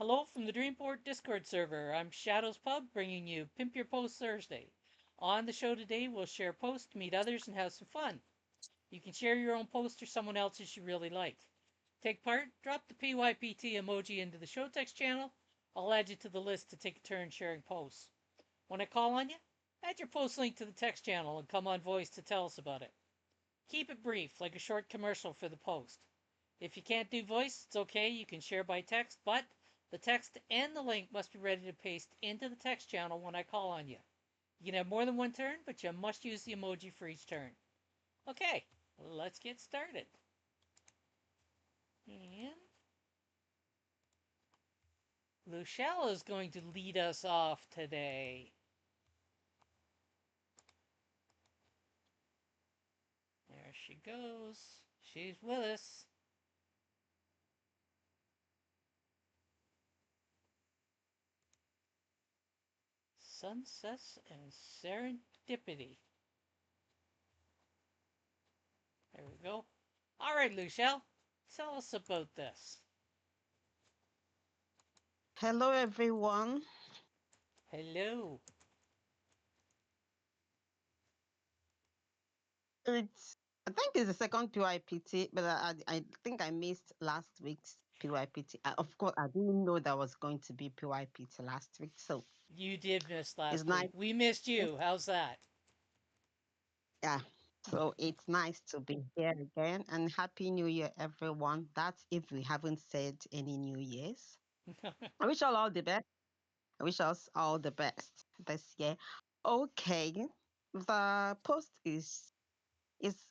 Hello from the Dreamport Discord server. I'm ShadowsPub bringing you Pimp Your Post Thursday. On the show today, we'll share posts, meet others, and have some fun. You can share your own post or someone else's you really like. Take part, drop the PYPT emoji into the show text channel. I'll add you to the list to take a turn sharing posts. When I call on you, add your post link to the text channel and come on voice to tell us about it. Keep it brief, like a short commercial for the post. If you can't do voice, it's okay, you can share by text, but the text and the link must be ready to paste into the text channel when I call on you. You can have more than one turn, but you must use the emoji for each turn. Okay, let's get started. And Lucielle is going to lead us off today. There she goes. She's with us. Sunsets and Serendipity. There we go. All right, Lucielle, tell us about this. Hello, everyone. Hello. It's I think it's the second PYPT, but I think I missed last week's PYPT. Of course, I didn't know there was going to be PYPT last week, so You did miss it's last nice. week. We missed you. How's that? Yeah, so it's nice to be here again, and Happy New Year, everyone. That's if we haven't said any New Year's. I wish all the best. I wish us all the best this year. Okay, the post is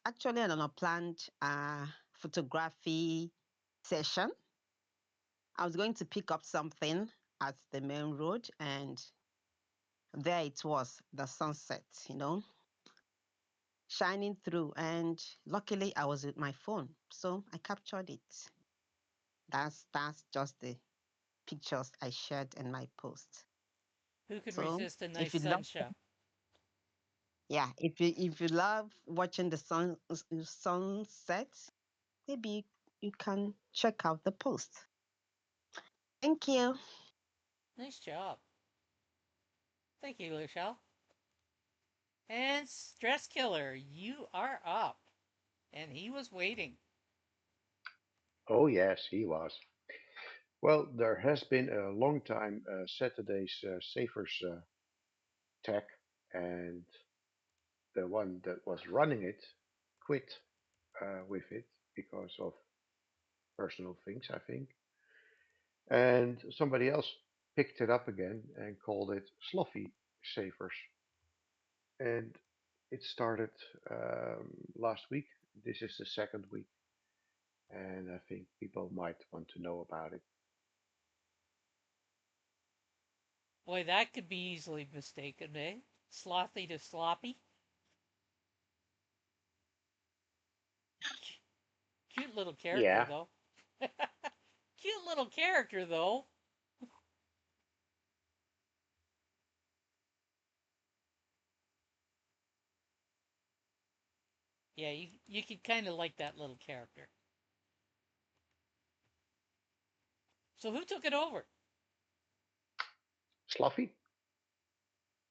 actually an unplanned photography session. I was going to pick up something at the main road, and there it was, the sunset, shining through. And luckily, I was with my phone, so I captured it. That's just the pictures I shared in my post. Who can So resist a nice if you love, sunshine? yeah, if you love watching the sunset, maybe you can check out the post. Thank you. Nice job. Thank you, Lucielle. And Stress Killer, you are up. And he was waiting. Oh, yes, he was. Well, there has been a long time Saturday's Savers tag, and the one that was running it quit with it because of personal things, I think. And somebody else picked it up again and called it Sloppy Savers. And it started last week. This is the second week, and I think people might want to know about it. Boy, that could be easily mistaken, eh? Slothy to sloppy. Cute little character, Yeah, though. Cute little character, though. Yeah, you could kind of like that little character. So who took it over? Sloppy.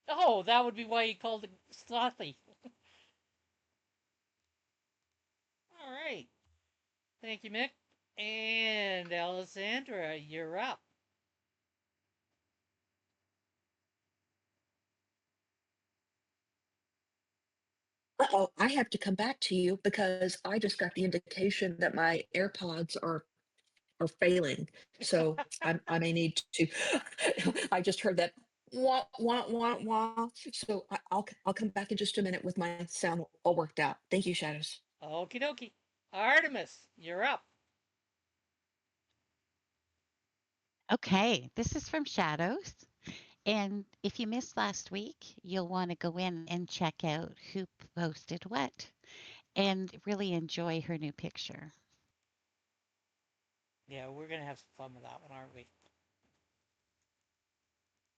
Oh, that would be why he called it Slothy. All right. Thank you, Mick. And Alessandra, you're up. Uh-oh, I have to come back to you because I just got the indication that my AirPods are failing. So I may need to. I just heard that wah wah wah wah. So I'll come back in just a minute with my sound all worked out. Thank you, Shadows. Okie dokie. Artemis, you're up. Okay, this is from Shadows. And if you missed last week, you'll want to go in and check out who posted what and really enjoy her new picture. Yeah, we're going to have some fun with that one, aren't we?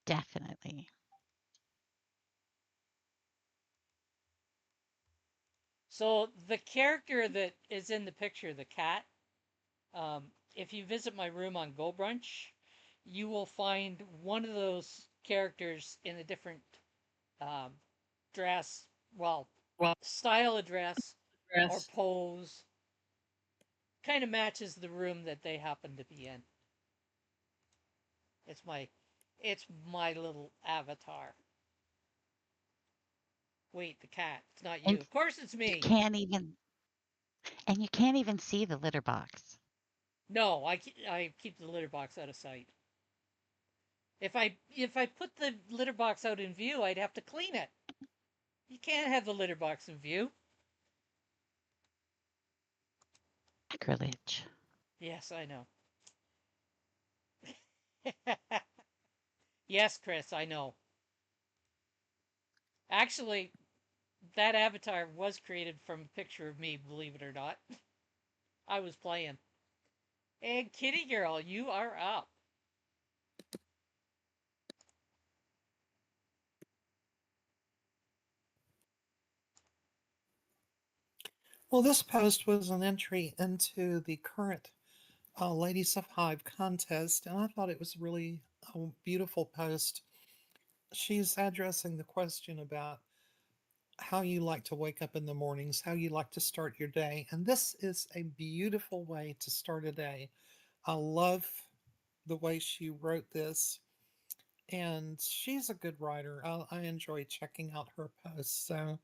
Definitely. So, the character that is in the picture, the cat, if you visit my room on Go Brunch, you will find one of those characters in a different um, dress, well, Well, style of dress or dress. pose, kind of matches the room that they happen to be in. It's my, it's my little avatar. Wait, the cat. It's not you. And Of course, it's you me. can't even and you can't even see the litter box. No, I keep the litter box out of sight. If I put the litter box out in view, I'd have to clean it. You can't have the litter box in view. Sacrilege. Yes, I know. Yes, Chris, I know. Actually, that avatar was created from a picture of me, believe it or not. I was playing. And Kitty Girl, you are up. Well, this post was an entry into the current Ladies of Hive contest, and I thought it was really a beautiful post. She's addressing the question about how you like to wake up in the mornings, how you like to start your day, and this is a beautiful way to start a day. I love the way she wrote this, and she's a good writer. I enjoy checking out her posts, so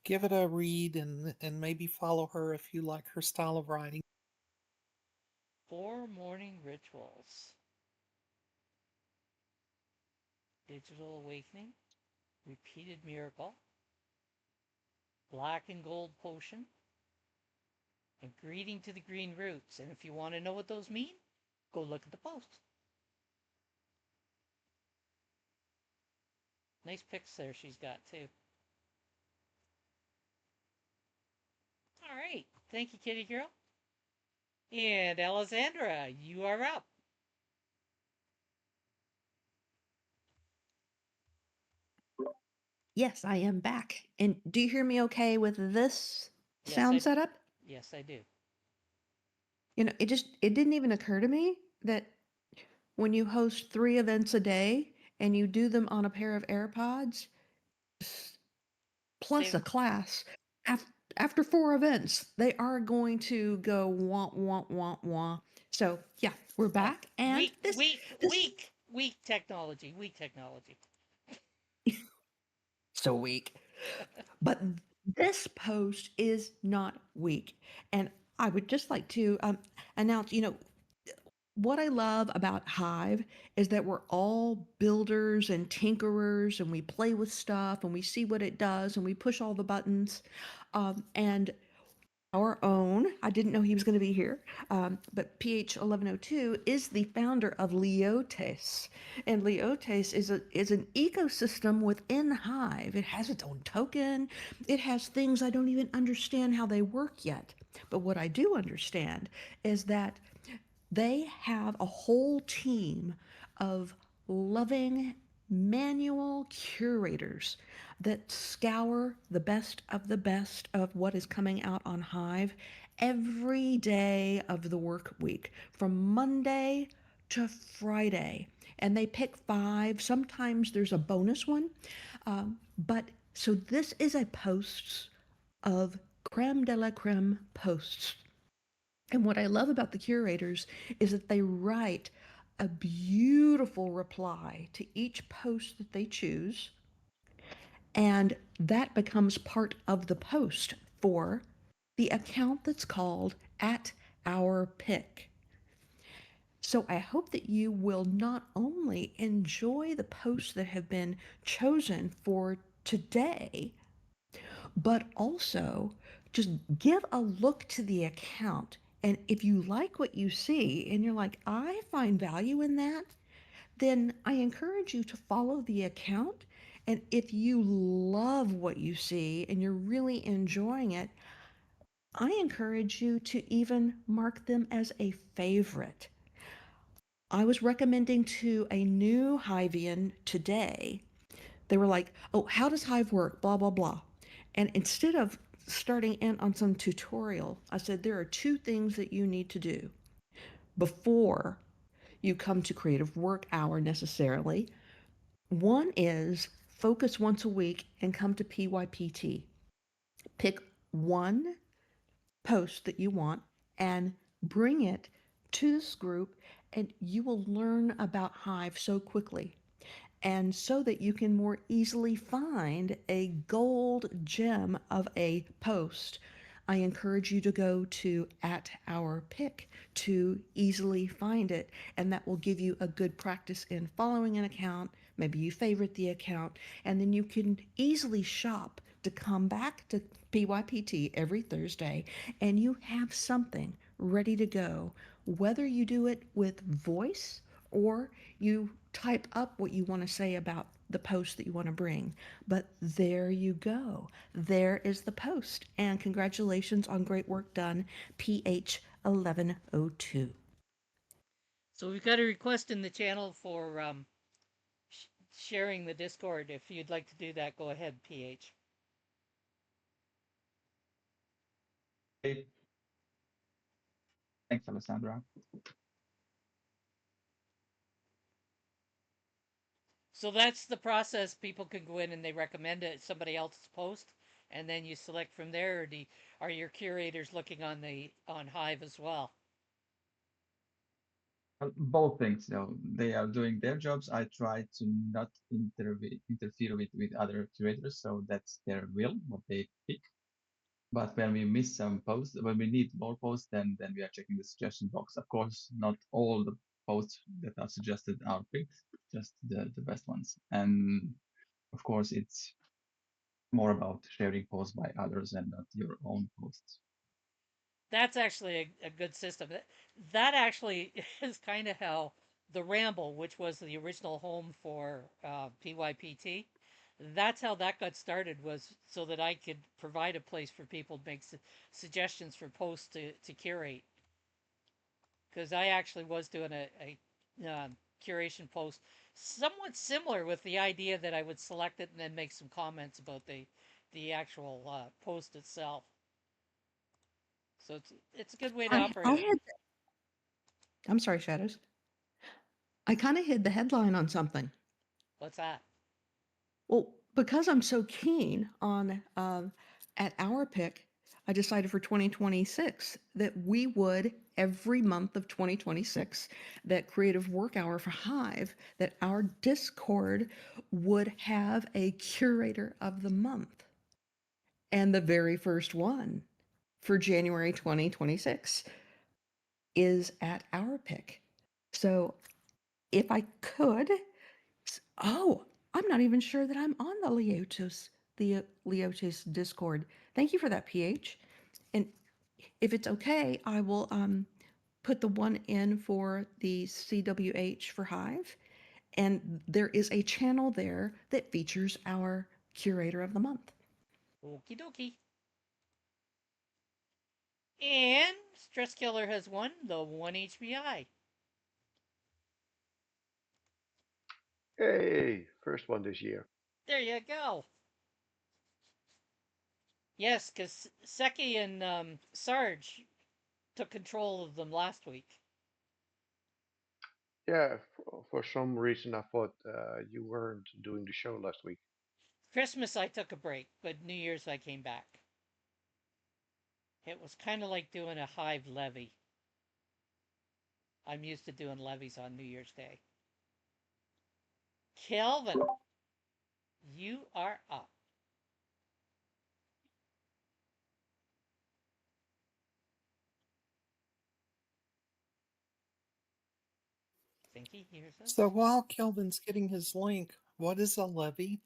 give it a read and maybe follow her if you like her style of writing. 4 morning rituals: digital awakening, repeated miracle, black and gold potion, and greeting to the green roots. And if you want to know what those mean, go look at the post. Nice pics there she's got too. All right. Thank you, Kitty Girl. And Alessandra, you are up. Yes, I am back. And do you hear me okay with this Yes, sound I setup? yes, I do. It didn't even occur to me that when you host 3 events a day and you do them on a pair of AirPods plus Save a class, after 4 events, they are going to go wah wah wah wah. So, yeah, we're oh, back and weak, this weak, this weak, weak technology. Weak technology. so weak. But this post is not weak. And I would just like to announce, what I love about Hive is that we're all builders and tinkerers and we play with stuff and we see what it does and we push all the buttons. And our own, I didn't know he was going to be here, but PH 1102 is the founder of Leotes. And Leotes is an ecosystem within Hive. It has its own token, it has things I don't even understand how they work yet. But what I do understand is that they have a whole team of loving manual curators that scour the best of what is coming out on Hive every day of the work week, from Monday to Friday. And they pick 5. Sometimes there's a bonus one. But so this is a posts of creme de la creme posts. And what I love about the curators is that they write a beautiful reply to each post that they choose, and that becomes part of the post for the account that's called at our pick. So I hope that you will not only enjoy the posts that have been chosen for today, but also just give a look to the account. And if you like what you see and you're like, I find value in that, then I encourage you to follow the account. And if you love what you see and you're really enjoying it, I encourage you to even mark them as a favorite. I was recommending to a new Hivian today, they were like, oh, how does Hive work? Blah, blah, blah. And instead of starting in on some tutorial, I said, there are 2 things that you need to do before you come to creative work hour necessarily. One is focus once a week and come to PYPT. Pick one post that you want and bring it to this group, and you will learn about Hive so quickly. And so that you can more easily find a gold gem of a post, I encourage you to go to at our pick to easily find it, and that will give you a good practice in following an account. Maybe you favorite the account, and then you can easily shop to come back to PYPT every Thursday, and you have something ready to go, whether you do it with voice or you type up what you want to say about the post that you want to bring. But there you go. There is the post. And congratulations on great work done, PH 1102. So we've got a request in the channel for sharing the Discord. If you'd like to do that, go ahead, PH. Hey, thanks, Alessandra. So that's the process. People can go in and they recommend it somebody else's post, and then you select from there. Or are your curators looking on the on Hive as well? Both things, they are doing their jobs. I try to not interfere with other curators, so that's their will, what they pick. But when we miss some posts, when we need more posts, then we are checking the suggestion box. Of course, not all the posts that are suggested are picked, just the best ones. And of course, it's more about sharing posts by others and not your own posts. That's actually a good system. That actually is kind of how the Ramble, which was the original home for PYPT, that's how that got started, was so that I could provide a place for people to make suggestions for posts to curate. Because I actually was doing a curation post somewhat similar, with the idea that I would select it and then make some comments about the actual post itself. So it's a good way to I operate it. had, I'm sorry, Shadows. I kind of hid the headline on something. What's that? Well, because I'm so keen on at our pick, I decided for 2026 that we would every month of 2026, that creative work hour for Hive, that our Discord would have a curator of the month. And the very first one for January 2026 is at our pick. So if I could, oh, I'm not even sure that I'm on the Leotos Discord. Thank you for that, PH. And if it's okay, I will put the one in for the CWH for Hive. And there is a channel there that features our curator of the month. Okie dokie. And Stress Killer has won the 1 HBI. Hey, first one this year. There you go. Yes, because Seki and Sarge took control of them last week. Yeah, for some reason I thought you weren't doing the show last week. Christmas I took a break, but New Year's I came back. It was kind of like doing a Hive levy. I'm used to doing levies on New Year's Day. Kelvin, you are up. Think he hears us? So while Kelvin's getting his link, what is a levee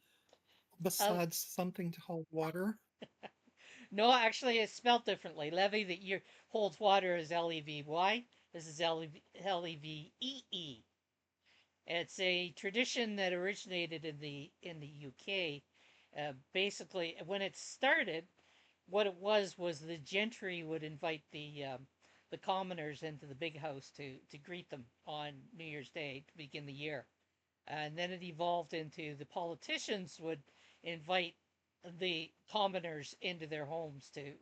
Uh, besides something to hold water? no, actually, it's spelled differently. Levy that you holds water is Levy. This is Levee. It's a tradition that originated in the UK. Basically, when it started, what it was the gentry would invite the commoners into the big house to greet them on New Year's Day to begin the year, and then it evolved into the politicians would invite the commoners into their homes to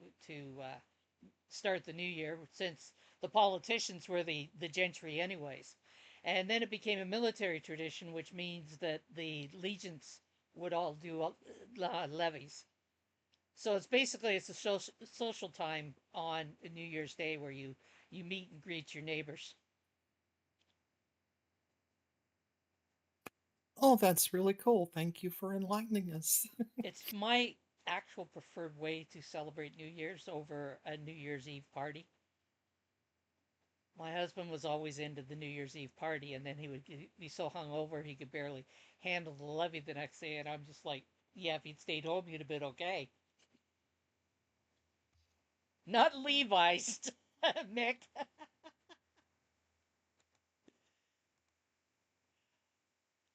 start the new year, since the politicians were the gentry anyways. And then it became a military tradition, which means that the legions would all do levies. So it's a social time on New Year's Day where you meet and greet your neighbors. Oh, that's really cool. Thank you for enlightening us. It's my actual preferred way to celebrate New Year's over a New Year's Eve party. My husband was always into the New Year's Eve party, and then he would be so hungover he could barely handle the levee the next day. And I'm just like, yeah, if he'd stayed home, you'd have been okay. Not Levi's, Mick.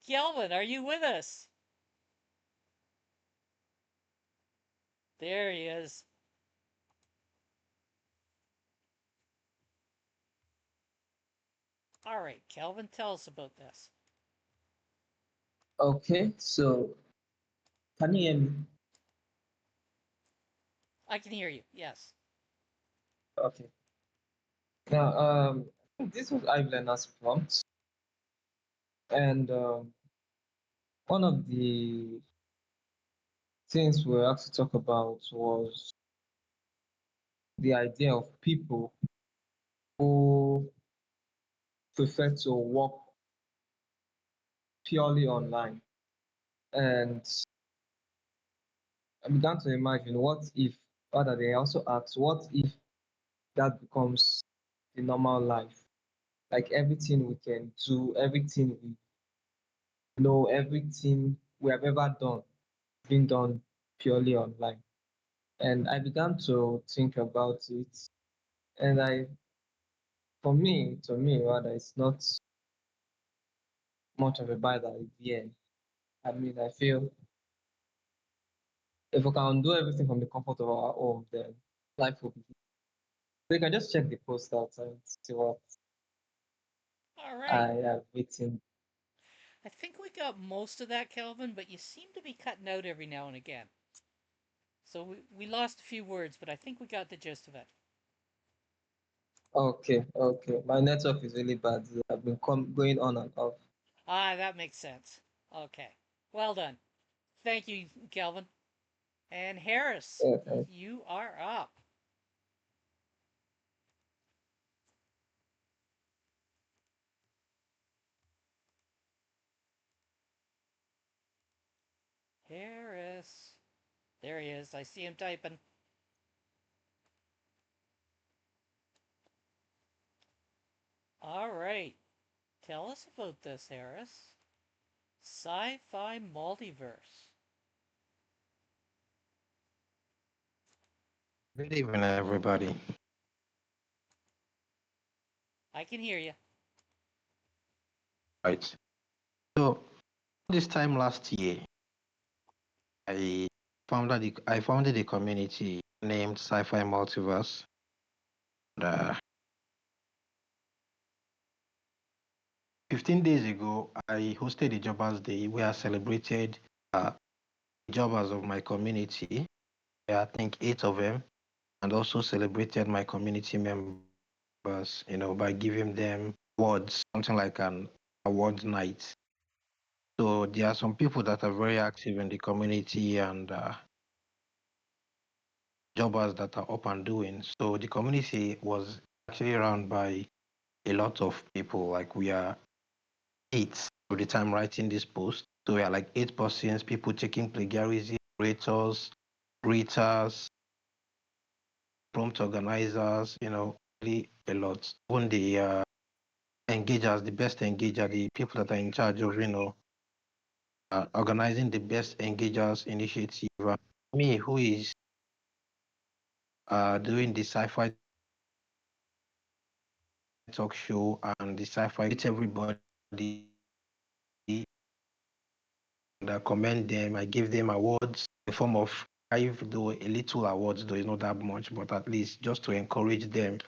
Kelvin, are you with us? There he is. All right, Kelvin, tell us about this. Okay, so can you hear me? I can hear you. Yes. Okay. Now, this was I've learned as prompt, and one of the things we have to talk about was the idea of people who prefer to work purely online. And I began to imagine what if, rather, they also asked, what if that becomes the normal life? Like everything we can do, everything we know, everything we have ever done, being done purely online. And I began to think about it. And to me, rather, it's not much of a bad idea. I mean, I feel if we can do everything from the comfort of our home, then life will be. So you can just check the post out and see what All right. I have written. I think we got most of that, Kelvin, but you seem to be cutting out every now and again. So we lost a few words, but I think we got the gist of it. Okay, okay. My network is really bad. I've been going on and off. Ah, that makes sense. Okay. Well done. Thank you, Kelvin. And Harris, Yeah, you are up. Harris. There he is. I see him typing. All right. Tell us about this, Harris. Sci fi multiverse. Good evening, everybody. I can hear you. Right. So this time last year, I I founded a community named Sci-Fi Multiverse. And, 15 days ago, I hosted a Jobbers Day where I celebrated uh, jobbers of my community. I think 8 of them, and also celebrated my community members, by giving them awards, something like an award night. So there are some people that are very active in the community and jobbers that are up and doing. So the community was actually run by a lot of people. Like we are eight at the time writing this post. So we are like 8 persons, people taking plagiarism, creators, greeters, prompt organizers, really a lot. Even the engagers, the best engager, the people that are in charge of, organizing the best engagers initiative. Me, who is doing the sci-fi talk show and the sci-fi, meet everybody and I commend them. I give them awards in the form of five, though a little awards, though it's not that much, but at least just to encourage them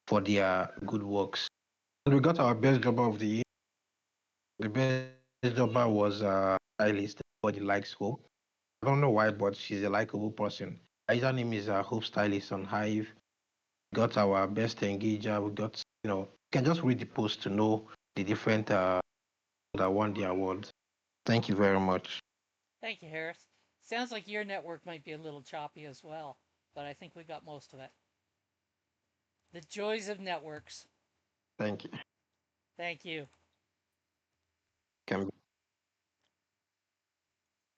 for their good works. And we got our best jobber of the year. The best jobber was stylist. Everybody likes Hope. I don't know why, but she's a likable person. Her username is Hope Stylist on Hive. We got our best engager. We got, you can just read the post to know the different that won the awards. Thank you very much. Thank you, Harris. Sounds like your network might be a little choppy as well, but I think we got most of it. The joys of networks. Thank you. Thank you. Can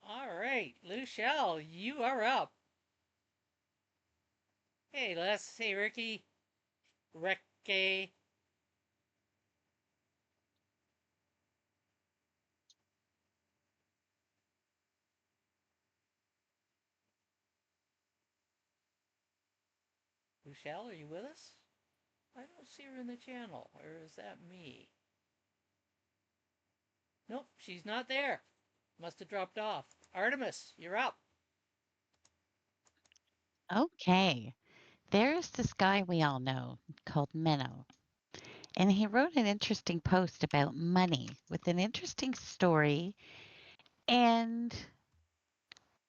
All right, Lucielle, you are up. Hey, Les. Hey, Ricky. Ricky. Lucielle, are you with us? I don't see her in the channel, or is that me? Nope, she's not there. Must have dropped off. Artemis, you're up. Okay. There's this guy we all know called Menno, and he wrote an interesting post about money with an interesting story and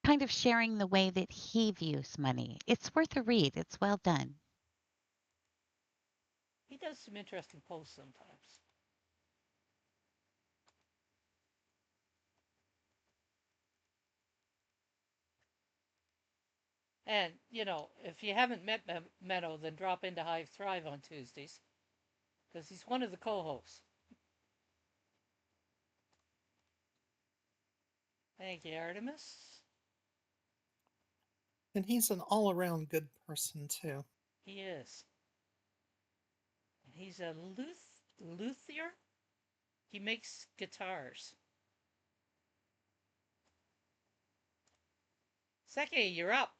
kind of sharing the way that he views money. It's worth a read. It's well done. He does some interesting posts sometimes. And, if you haven't met Menno, then drop into Hive Thrive on Tuesdays, because he's one of the co hosts. Thank you, Artemis. And he's an all around good person, too. He is. And he's a luthier? He makes guitars. Seki, you're up.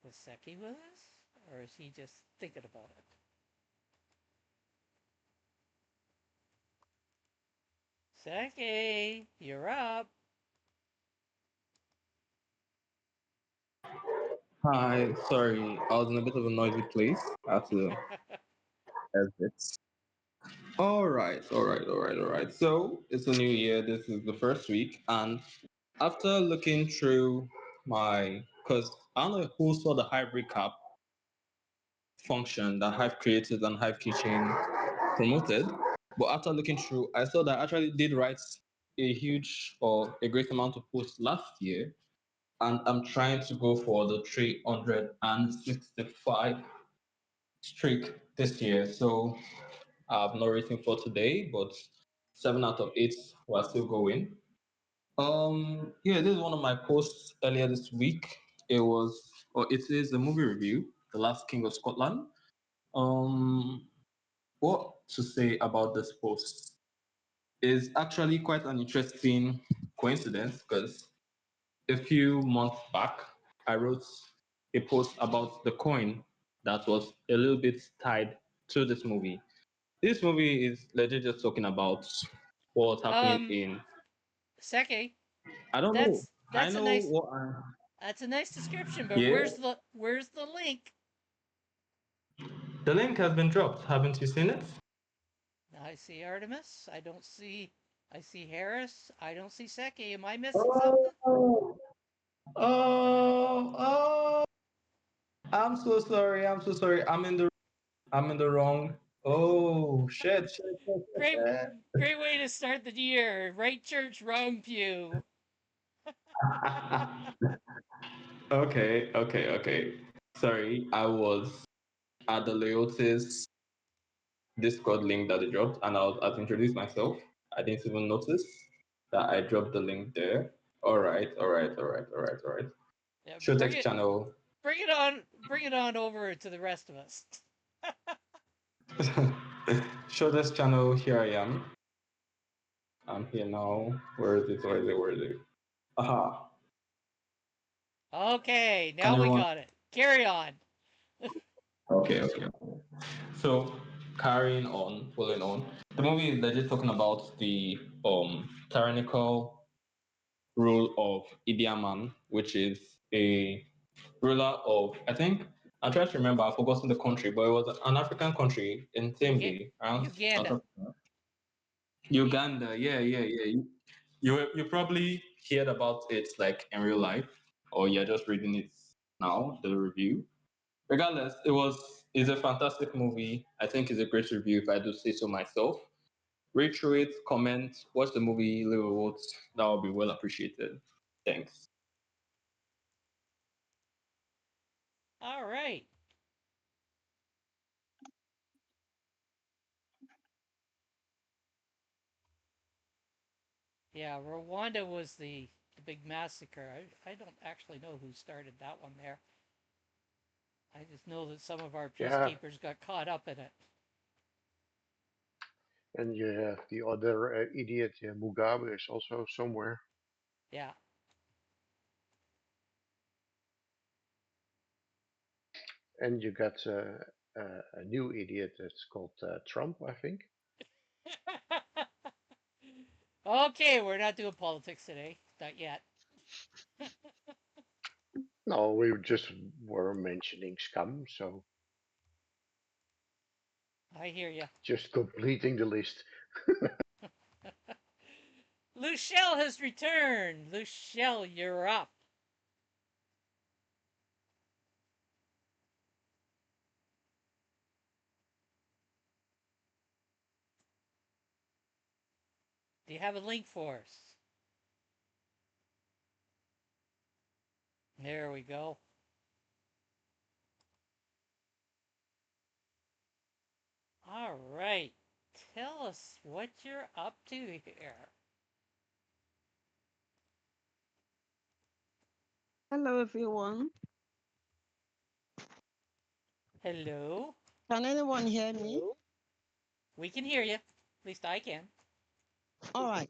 Was Seki with us? Or is he just thinking about it? Seki, you're up. Hi, sorry, I was in a bit of a noisy place. I had to exit. All right. So it's a new year. This is the first week, and after looking through because I don't know who saw the Hive recap function that Hive created and Hive Keychain promoted, but after looking through, I saw that I actually did write a huge or a great amount of posts last year, and I'm trying to go for the 365 streak this year. So I have no rating for today, but 7 out of 8 were still going. Yeah, this is one of my posts earlier this week. It is a movie review, The Last King of Scotland. Um, what to say about this post is actually quite an interesting coincidence because a few months back, I wrote a post about the coin that was a little bit tied to this movie. This movie is legit just talking about what's happening um, in. Seki, I don't know. that's I that's a know nice what. I, that's a nice description, but yeah, where's the link? the link has been dropped. Haven't you seen it? I see Artemis. I see Harris. I don't see Seki. Am I missing something? Oh, oh, I'm so sorry. I'm so sorry. I'm in the wrong. Oh, Great, shit. great way to start the year. Right church, wrong pew. Okay. Sorry, I was at the Leotis Discord link that they dropped, and I've introduced myself. I didn't even notice that I dropped the link there. All right. Yeah, Showtex channel. bring it on over to the rest of us. Showtex channel. Here I am. I'm here now. Where is it? Aha. Okay, Can now we everyone? got it. Carry on. Okay. So carrying on, following on. The movie is legit talking about the tyrannical rule of Idi Amin, which is a ruler of, I think, I'm trying to remember, I've forgotten the country, but it was an African country in same Uga- day around South Uganda. Africa. Uganda, yeah. you probably heard about it like in real life, or you're just reading it now, the review. Regardless, it's a fantastic movie. I think it's a great review if I do say so myself. Read through it, comment, watch the movie, leave a vote. That would be well appreciated. Thanks. All right. Yeah, Rwanda was the big massacre. I don't actually know who started that one there. I just know that some of our Yeah, peacekeepers got caught up in it. and you have the other idiot, Mugabe, is also somewhere. Yeah. And you got a new idiot that's called Trump, I think. Okay, we're not doing politics today. Not yet. No, we just were mentioning scum, so I hear you. just completing the list. Luchelle has returned. Luchelle, you're up. Do you have a link for us? There we go. All right. Tell us what you're up to here. Hello, everyone. Hello? Can anyone hear me? We can hear you. At least I can. All right.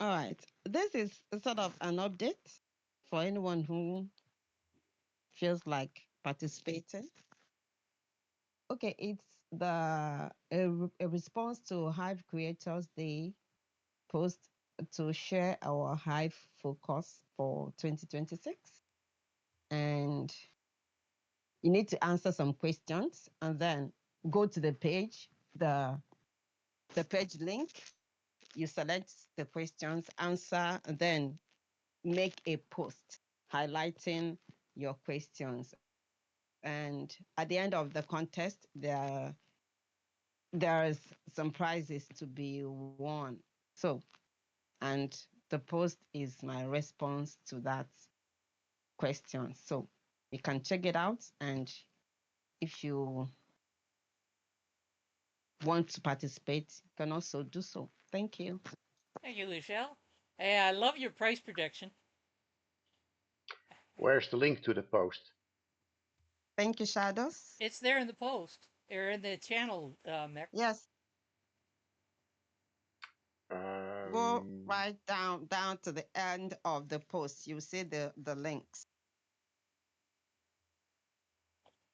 All right. This is sort of an update for anyone who feels like participating. Okay, it's a response to Hive Creators Day post to share our Hive focus for 2026. And you need to answer some questions and then go to the page, the page link. You select the questions, answer, and then make a post highlighting your questions. And at the end of the contest, there's some prizes to be won. So, and the post is my response to that question. So you can check it out. And if you want to participate, you can also do so. Thank you. Thank you, Luchelle. Hey, I love your price prediction. Where's the link to the post? Thank you, Shadows. It's there in the post or in the channel mix. Yes, go Um, right down to the end of the post. You see the links.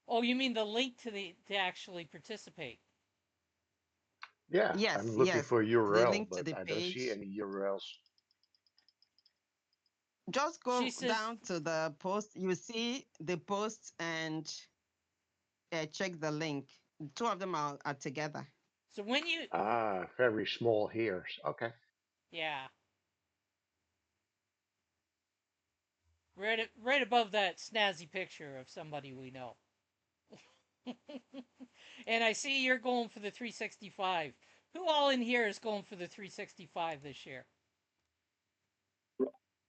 Oh, you mean the link to actually participate? yeah, Yes, I'm looking yes, for the URL, link to but the I don't see page. any URLs. Just She go says. down to the post. You see the post and check the link. Two of them are together. So when you, Ah, very small here. Okay. yeah, right above that snazzy picture of somebody we know. And I see you're going for the 365. Who all in here is going for the 365 this year?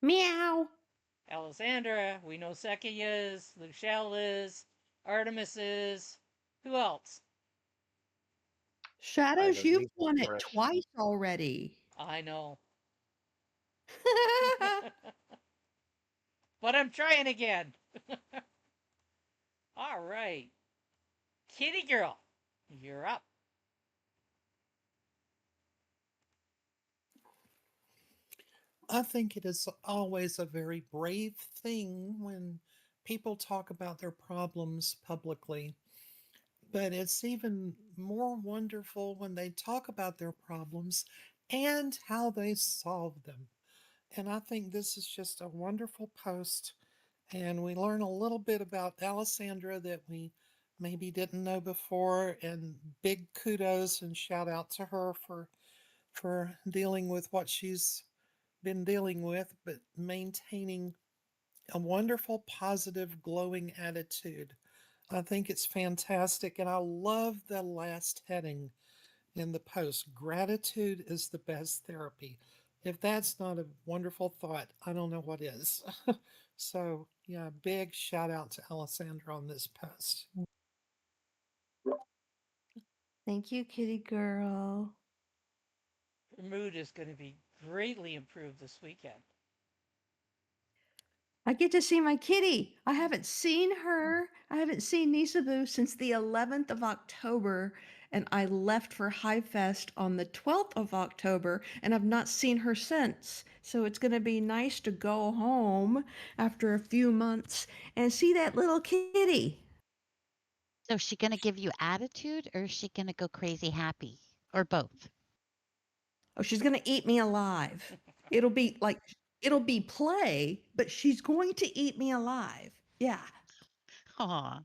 Meow. Alessandra, we know Seki is, Luchelle is, Artemis is. Who else? I Shadows, don't you've need to won it press. twice already. I know. But I'm trying again. All right. Kitty girl, you're up. I think it is always a very brave thing when people talk about their problems publicly, but it's even more wonderful when they talk about their problems and how they solve them. And I think this is just a wonderful post. And we learn a little bit about Alessandra that we maybe didn't know before. And big kudos and shout out to her for dealing with what she's been dealing with, but maintaining a wonderful, positive, glowing attitude. I think it's fantastic. And I love the last heading in the post. Gratitude is the best therapy. If that's not a wonderful thought, I don't know what is. So, yeah, big shout out to Alessandra on this post. Thank you, kitty girl. Her mood is going to be greatly improved this weekend. I get to see my kitty. I haven't seen her. I haven't seen Nisabu since the 11th of October, and I left for Hive Fest on the 12th of October, and I've not seen her since. So it's going to be nice to go home after a few months and see that little kitty. So is she going to give you attitude or is she going to go crazy happy or both? Oh, she's going to eat me alive. It'll be like, it'll be play, but she's going to eat me alive. Yeah. Aw.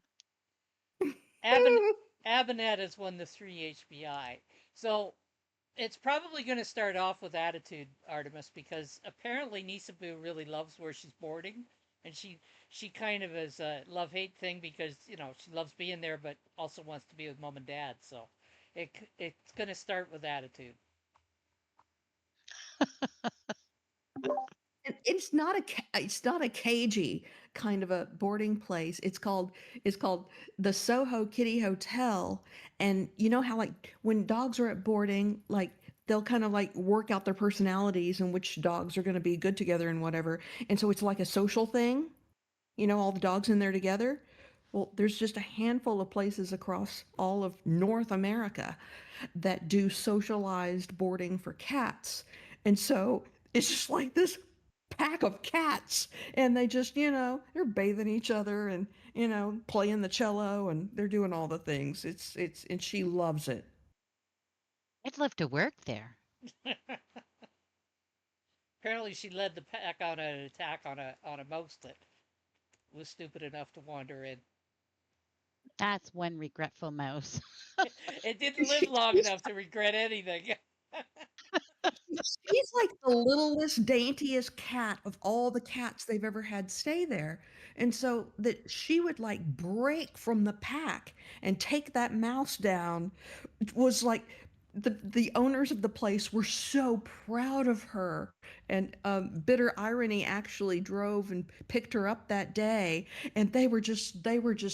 Aben- Abenet has won the 3 HBI. So it's probably going to start off with attitude, Artemis, because apparently Nisabu really loves where she's boarding, and she kind of is a love hate thing because she loves being there, but also wants to be with mom and dad. So it's going to start with attitude. It's not a cagey kind of a boarding place. It's called the Soho Kitty Hotel. And you know how like when dogs are at boarding, like they'll kind of like work out their personalities and which dogs are going to be good together and whatever. And so it's like a social thing, all the dogs in there together. Well, there's just a handful of places across all of North America that do socialized boarding for cats. And so it's just like this pack of cats and they just, they're bathing each other and, playing the cello and they're doing all the things. And she loves it. I'd love to work there. Apparently, she led the pack on an attack on a mouse that was stupid enough to wander in. That's one regretful mouse. It didn't live long She's enough to regret anything. She's like the littlest, daintiest cat of all the cats they've ever had stay there. And so that she would like break from the pack and take that mouse down was like the owners of the place were so proud of her. And Bitter Irony actually drove and picked her up that day, and they were just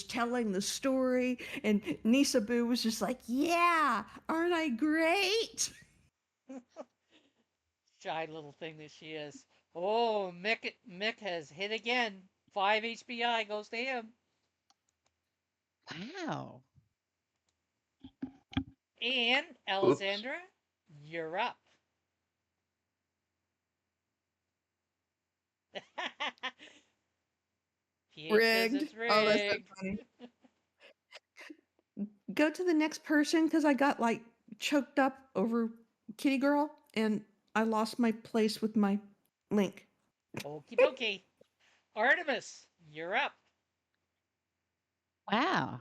telling the story. And Nisa Boo was just like, "Yeah, aren't I great?" Shy little thing that she is. Oh, Mick has hit again. 5 HBI goes to him. Wow. And Oops. Alessandra, you're up. PH says Rigged. it's Oh, that's so rigged. funny. Go to the next person because I got like choked up over Kitty Girl and I lost my place with my link. Okie dokie. Artemis, you're up. Wow.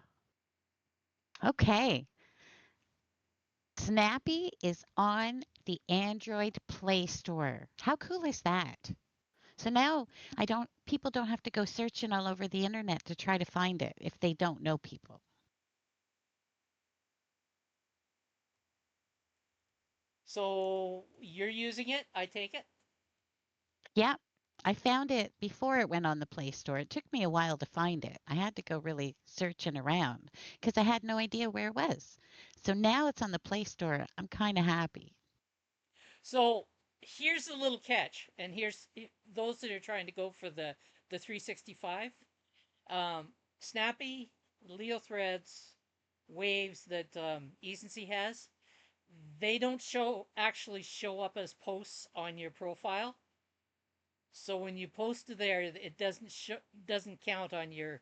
Okay. Snappy is on the Android Play Store. How cool is that? So now people don't have to go searching all over the internet to try to find it if they don't know people. So you're using it, I take it? Yeah, I found it before it went on the Play Store. It took me a while to find it. I had to go really searching around because I had no idea where it was. So now it's on the Play Store. I'm kind of happy. So here's the little catch, and here's those that are trying to go for the 365. Snappy, Leo threads, waves that Ecency has, they don't actually show up as posts on your profile. So when you post to there, it doesn't count on your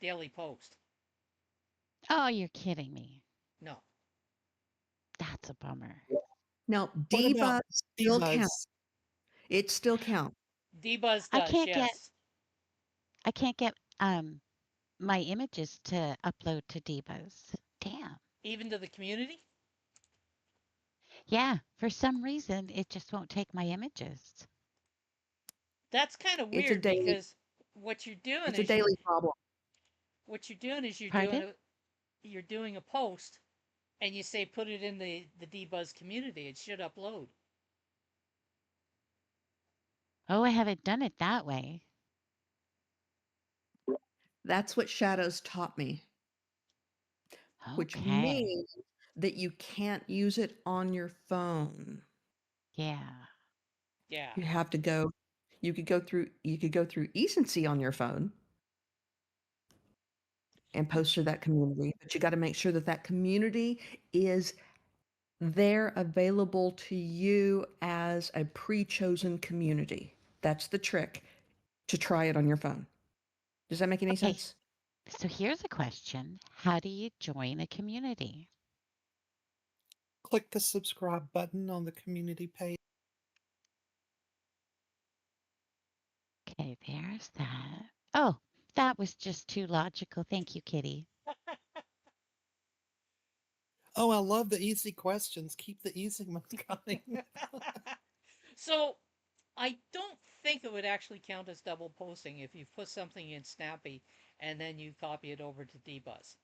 daily post. Oh, you're kidding me. No. That's a bummer. Now, What about Diva still count. Divas? It still count. Dbuzz I does, can't get yes. I can't get my images to upload to Divas. Damn. Even to the community. Yeah, for some reason, it just won't take my images. That's kind of It's a weird daily because what you're doing it's a is you daily problem. what you're doing is Pardon? you're doing a post and you say put it in the dbuzz community. It should upload. Oh, I haven't done it that way. That's what Shadows taught me, which Okay. means that you can't use it on your phone. Yeah. Yeah. You have to go you could go through Ecency on your phone and post to that community, but you got to make sure that that community is there available to you as a pre-chosen community. That's the trick to try it on your phone. Does that make any Okay. sense? So here's a question. How do you join a community? Click the subscribe button on the community page. Okay, there's that. Oh, that was just too logical. Thank you, Kitty. Oh, I love the easy questions. Keep the easy ones coming. So I don't think it would actually count as double posting if you put something in Snappy and then you copy it over to dbuzz.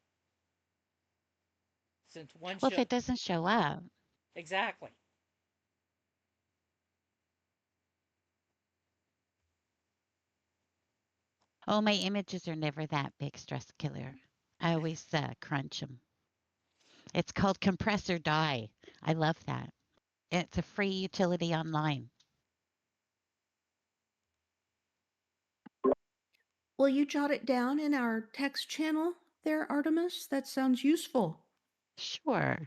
Since one Well, if show it doesn't show up, exactly. oh, my images are never that big, stress killer. I always crunch them. It's called compressor die. I love that. It's a free utility online. Will you jot it down in our text channel there, Artemis? That sounds useful. Sure.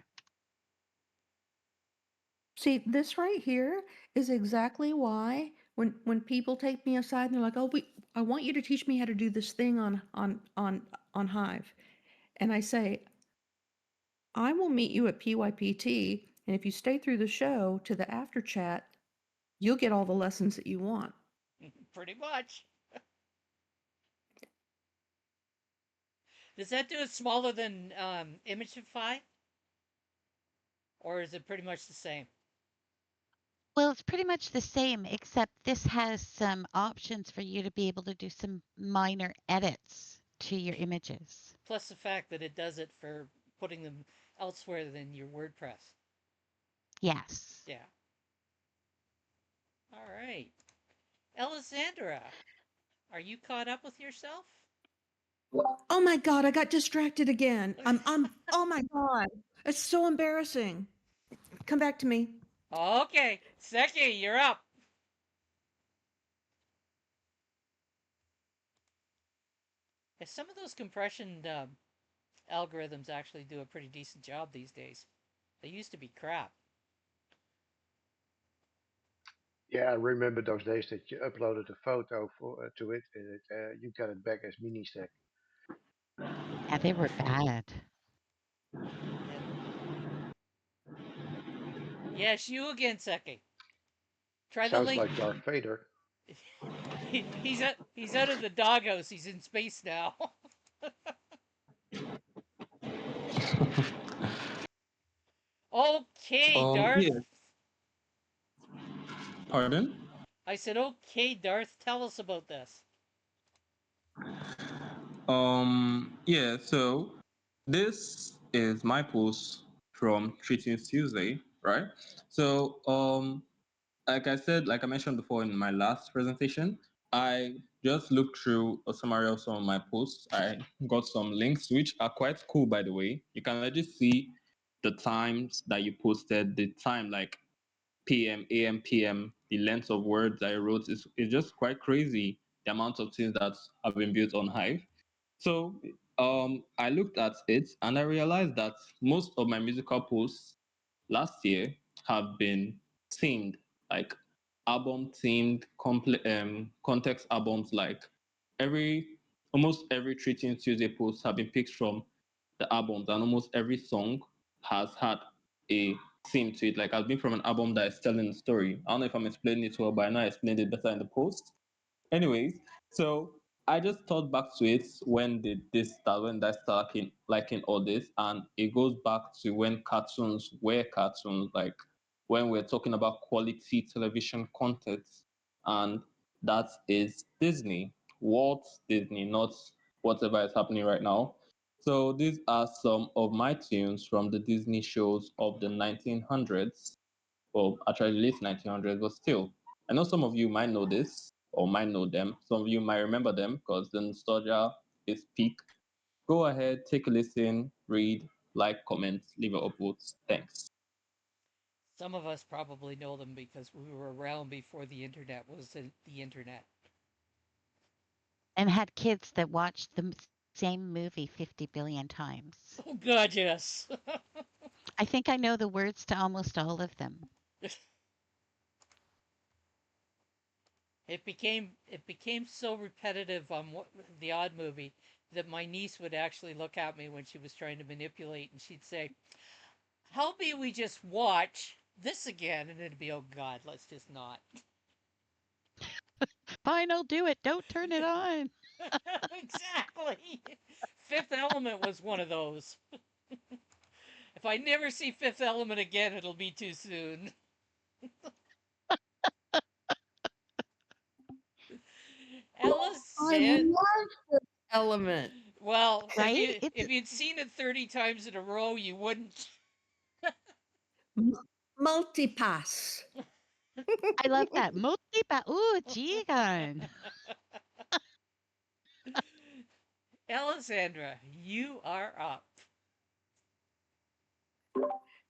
See, this right here is exactly why when people take me aside and they're like, "Oh, I want you to teach me how to do this thing on Hive," and I say, "I will meet you at PYPT, and if you stay through the show to the after chat, you'll get all the lessons that you want." Pretty much. Does that do it smaller than Imagify, or is it pretty much the same? Well, it's pretty much the same, except this has some options for you to be able to do some minor edits to your images. Plus the fact that it does it for putting them elsewhere than your WordPress. Yes. Yeah. All right. Alessandra, are you caught up with yourself? Oh my God, I got distracted again. Oh my God. It's so embarrassing. Come back to me. Okay. Seki, you're up. Yeah, some of those compression algorithms actually do a pretty decent job these days. They used to be crap. Yeah, I remember those days that you uploaded a photo to it, and you got it back as mini stack. Yeah, they were bad. Yeah. Yes, you again, Seki. Try the Sounds link. like Darth Vader. He's out of the doghouse. He's in space now. Okay, Yeah. Darth. Pardon? I said, okay, Darth. Tell us about this. Yeah. So this is my post from Treating Tuesday, right? So like I said, like I mentioned before in my last presentation, I just looked through a summary of some of my posts. I got some links, which are quite cool, by the way. You can already see the times that you posted, the time like PM, AM, PM, the length of words I wrote is just quite crazy. The amount of things that have been built on Hive. So I looked at it and I realized that most of my musical posts last year have been themed, like album themed, context albums. Like every almost every Treating Tuesday post have been picked from the albums, and almost every song has had a theme to it. Like I've been from an album that is telling a story. I don't know if I'm explaining it well, but I know I explained it better in the post. Anyways, so I just thought back to it when did this start, when I started liking all this, and it goes back to when cartoons were cartoons. Like when we're talking about quality television content, and that is Disney, Walt Disney, not whatever is happening right now. So these are some of my tunes from the Disney shows of the 1900s, well, actually late 1900s, but still, I know some of you might know this or might know them. Some of you might remember them because the nostalgia is peak. Go ahead, take a listen, read, like, comment, leave your upvotes. Thanks. Some of us probably know them because we were around before the internet was the internet. And had kids that watched the same movie 50 billion times. Oh God, yes. I think I know the words to almost all of them. It became so repetitive on the Odd Movie that my niece would actually look at me when she was trying to manipulate, and she'd say, "How about we just watch this again?" And it'd be, "Oh God, let's just not." Fine, I'll do it. Don't turn it on. Exactly. Fifth Element was one of those. If I never see Fifth Element again, it'll be too soon. Ella I said, love this element. "Well, if Right? you It's if you'd seen it 30 times in a row, you wouldn't." M- Multipass. I love that. Multipa ooh, Jigan. Alessandra, you are up.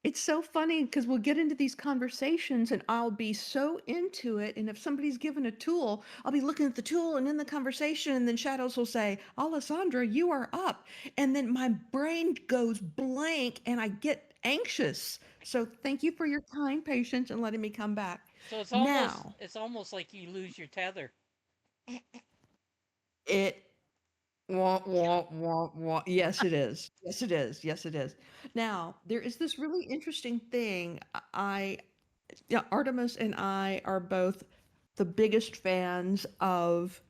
It's so funny because we'll get into these conversations and I'll be so into it. And if somebody's given a tool, I'll be looking at the tool and in the conversation, and then Shadows will say, Alessandra, you are up. And then my brain goes blank and I get anxious. So thank you for your kind patience and letting me come back. So it's almost Now, it's almost like you lose your tether. it wah, wah, wah, wah. Yes, it is. Yes, it is. Yes, it is. Now, there is this really interesting thing. Yeah, Artemis and I are both the biggest fans of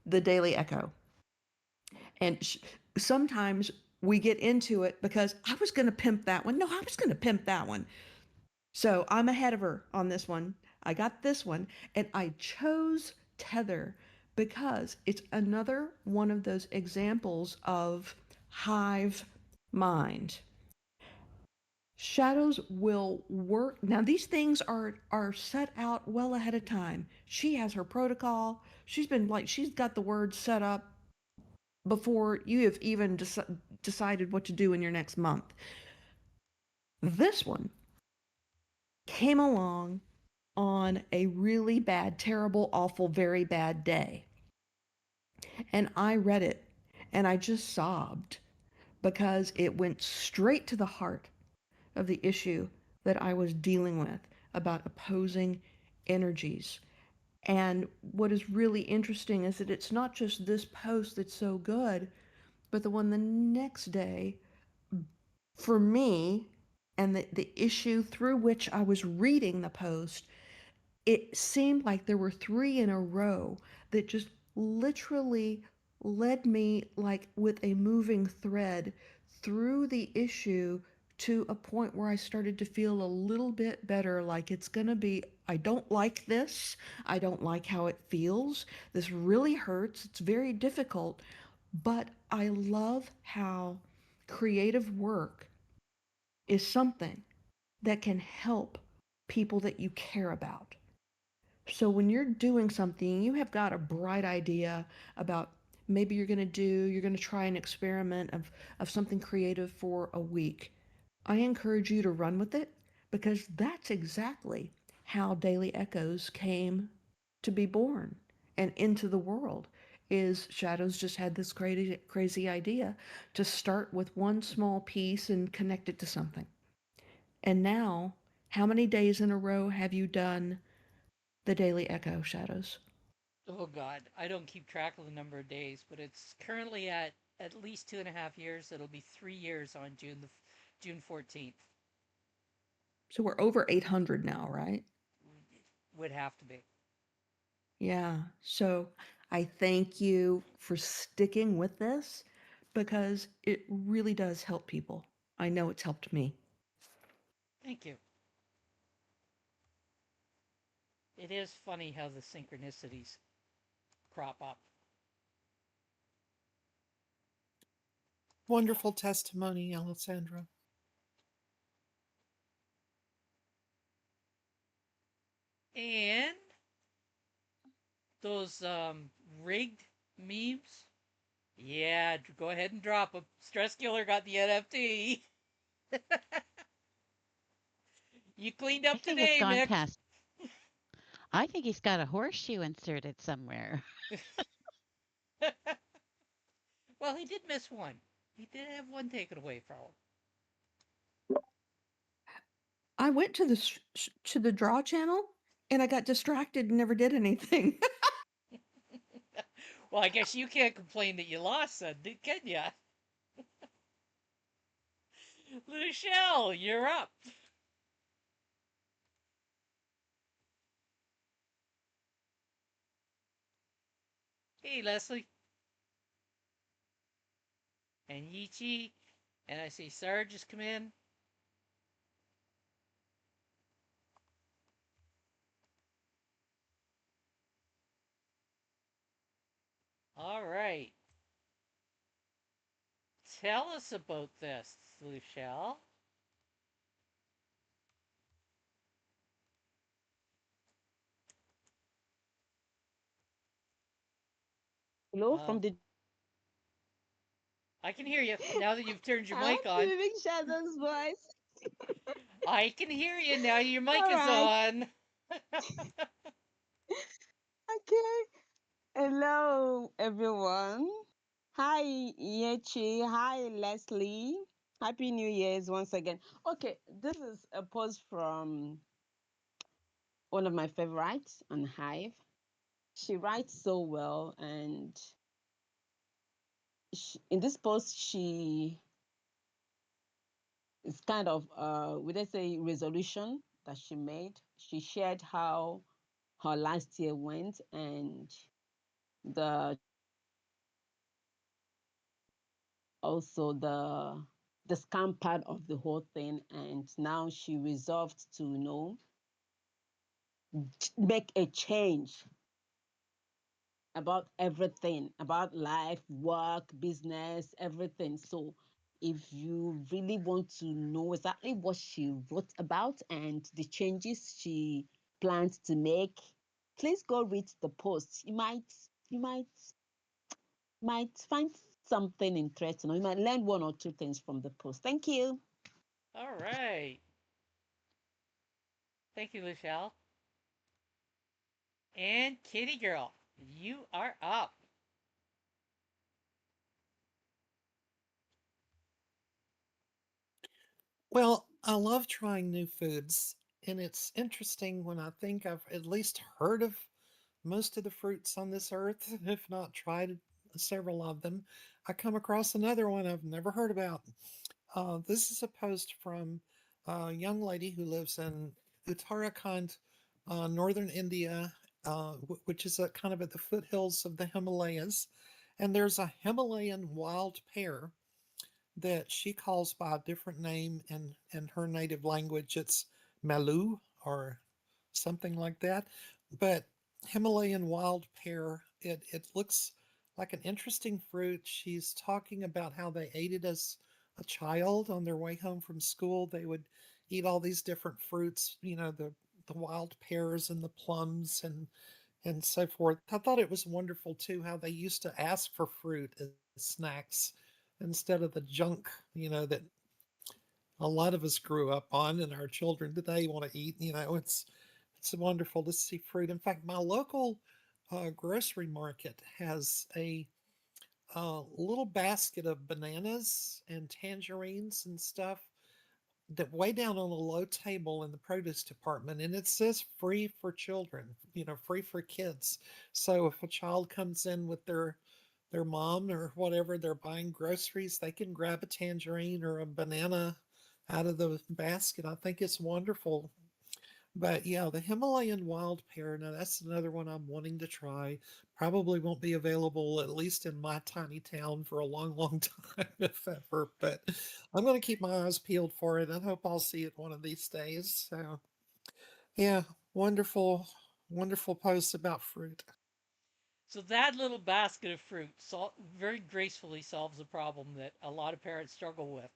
the Daily Echo. And sometimes we get into it because I was going to pimp that one. No, I was going to pimp that one. So I'm ahead of her on this one. I got this one, and I chose Tether because it's another one of those examples of hive mind. Shadows will work. Now these things are set out well ahead of time. She has her protocol. She's got the words set up before you have even decided what to do in your next month. This one came along on a really bad, terrible, awful, very bad day. And I read it and I just sobbed because it went straight to the heart of the issue that I was dealing with about opposing energies. And what is really interesting is that it's not just this post that's so good, but the one the next day, for me, and the issue through which I was reading the post, it seemed like there were three in a row that just literally led me like with a moving thread through the issue to a point where I started to feel a little bit better. Like it's going to be, I don't like this. I don't like how it feels. This really hurts. It's very difficult. But I love how creative work is something that can help people that you care about. So when you're doing something, you have got a bright idea about maybe you're going to try an experiment of something creative for a week. I encourage you to run with it because that's exactly how Daily Echoes came to be born and into the world. Is Shadows just had this crazy idea to start with one small piece and connect it to something. And now, how many days in a row have you done the Daily Echo, Shadows? Oh God, I don't keep track of the number of days, but it's currently at least 2.5 years. It'll be 3 years on June 14th. So we're over 800 now, right? Would have to be. Yeah. So I thank you for sticking with this because it really does help people. I know it's helped me. Thank you. It is funny how the synchronicities crop up. Wonderful testimony, Alessandra. And those rigged memes. Yeah, go ahead and drop them. Stress Killer got the NFT. You cleaned I up think it's today, gone Mick. past. I think he's got a horseshoe inserted somewhere. Well, he did miss one. He did have one taken away from I went to to the draw channel and I got distracted and never did anything. him. Well, I guess you can't complain that you lost, then, can ya? Luchelle, you're up. Hey, Leslie. And Yichi. And I see Sarge just come in. All right. Tell us about this, Luchelle. Hello Uh, from the. I can hear you now that you've turned your I mic want on. to make Shadow's voice. I can hear you now your mic All is right. on. Okay. Hello, everyone. Hi, Yechi. Hi, Leslie. Happy New Year's once again. Okay, this is a post from one of my favorites on Hive. She writes so well, and in this post, she is kind of, would I say, resolution that she made. She shared how her last year went and the also the scam part of the whole thing, and now she resolved to make a change about everything, about life, work, business, everything. So if you really want to know exactly what she wrote about and the changes she plans to make, please go read the post. You might find something interesting, or you might learn one or two things from the post. Thank you. All right. Thank you, Luchelle. And Kitty Girl, you are up. Well, I love trying new foods, and it's interesting when I think I've at least heard of most of the fruits on this earth, if not tried several of them. I come across another one I've never heard about. This is a post from a young lady who lives in Uttarakhand, northern India, which is kind of at the foothills of the Himalayas. And there's a Himalayan wild pear that she calls by a different name in her native language. It's Malu or something like that. But Himalayan wild pear, it looks like an interesting fruit. She's talking about how they ate it as a child on their way home from school. They would eat all these different fruits, the wild pears and the plums and so forth. I thought it was wonderful too how they used to ask for fruit as snacks instead of the junk, that a lot of us grew up on and our children today want to eat. It's wonderful to see fruit. In fact, my local grocery market has a little basket of bananas and tangerines and stuff that way down on a low table in the produce department, and it says free for children, free for kids. So if a child comes in with their mom or whatever, they're buying groceries, they can grab a tangerine or a banana out of the basket. I think it's wonderful. But yeah, the Himalayan wild pear, now that's another one I'm wanting to try. Probably won't be available, at least in my tiny town, for a long, long time, if ever. But I'm going to keep my eyes peeled for it. I hope I'll see it one of these days. So, yeah, wonderful, Wonderful post about fruit. So that little basket of fruit very gracefully solves a problem that a lot of parents struggle with,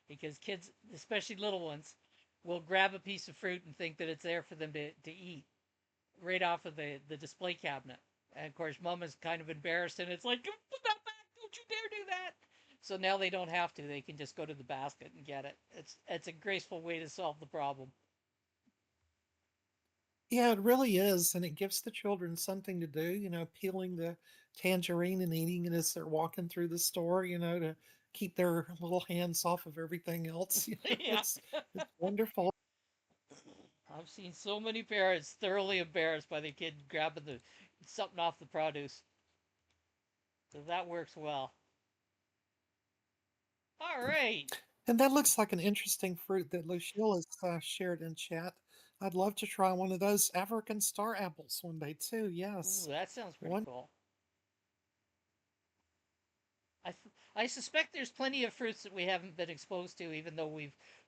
because kids, especially little ones, will grab a piece of fruit and think that it's there for them to eat right off of the display cabinet. And of course, mom is kind of embarrassed, and it's like, put that back! Don't you dare do that! So now they don't have to; they can just go to the basket and get it. It's a graceful way to solve the problem. Yeah, it really is. And it gives the children something to do, peeling the tangerine and eating it as they're walking through the store, to keep their little hands off of everything else. Yeah, It's wonderful. I've seen so many parents thoroughly embarrassed by the kid grabbing the something off the produce. So that works well. All right. And that looks like an interesting fruit that Lucille has shared in chat. I'd love to try one of those African star apples one day too. Ooh, Yes. that sounds pretty One. cool. I suspect there's plenty of fruits that we haven't been exposed to, even though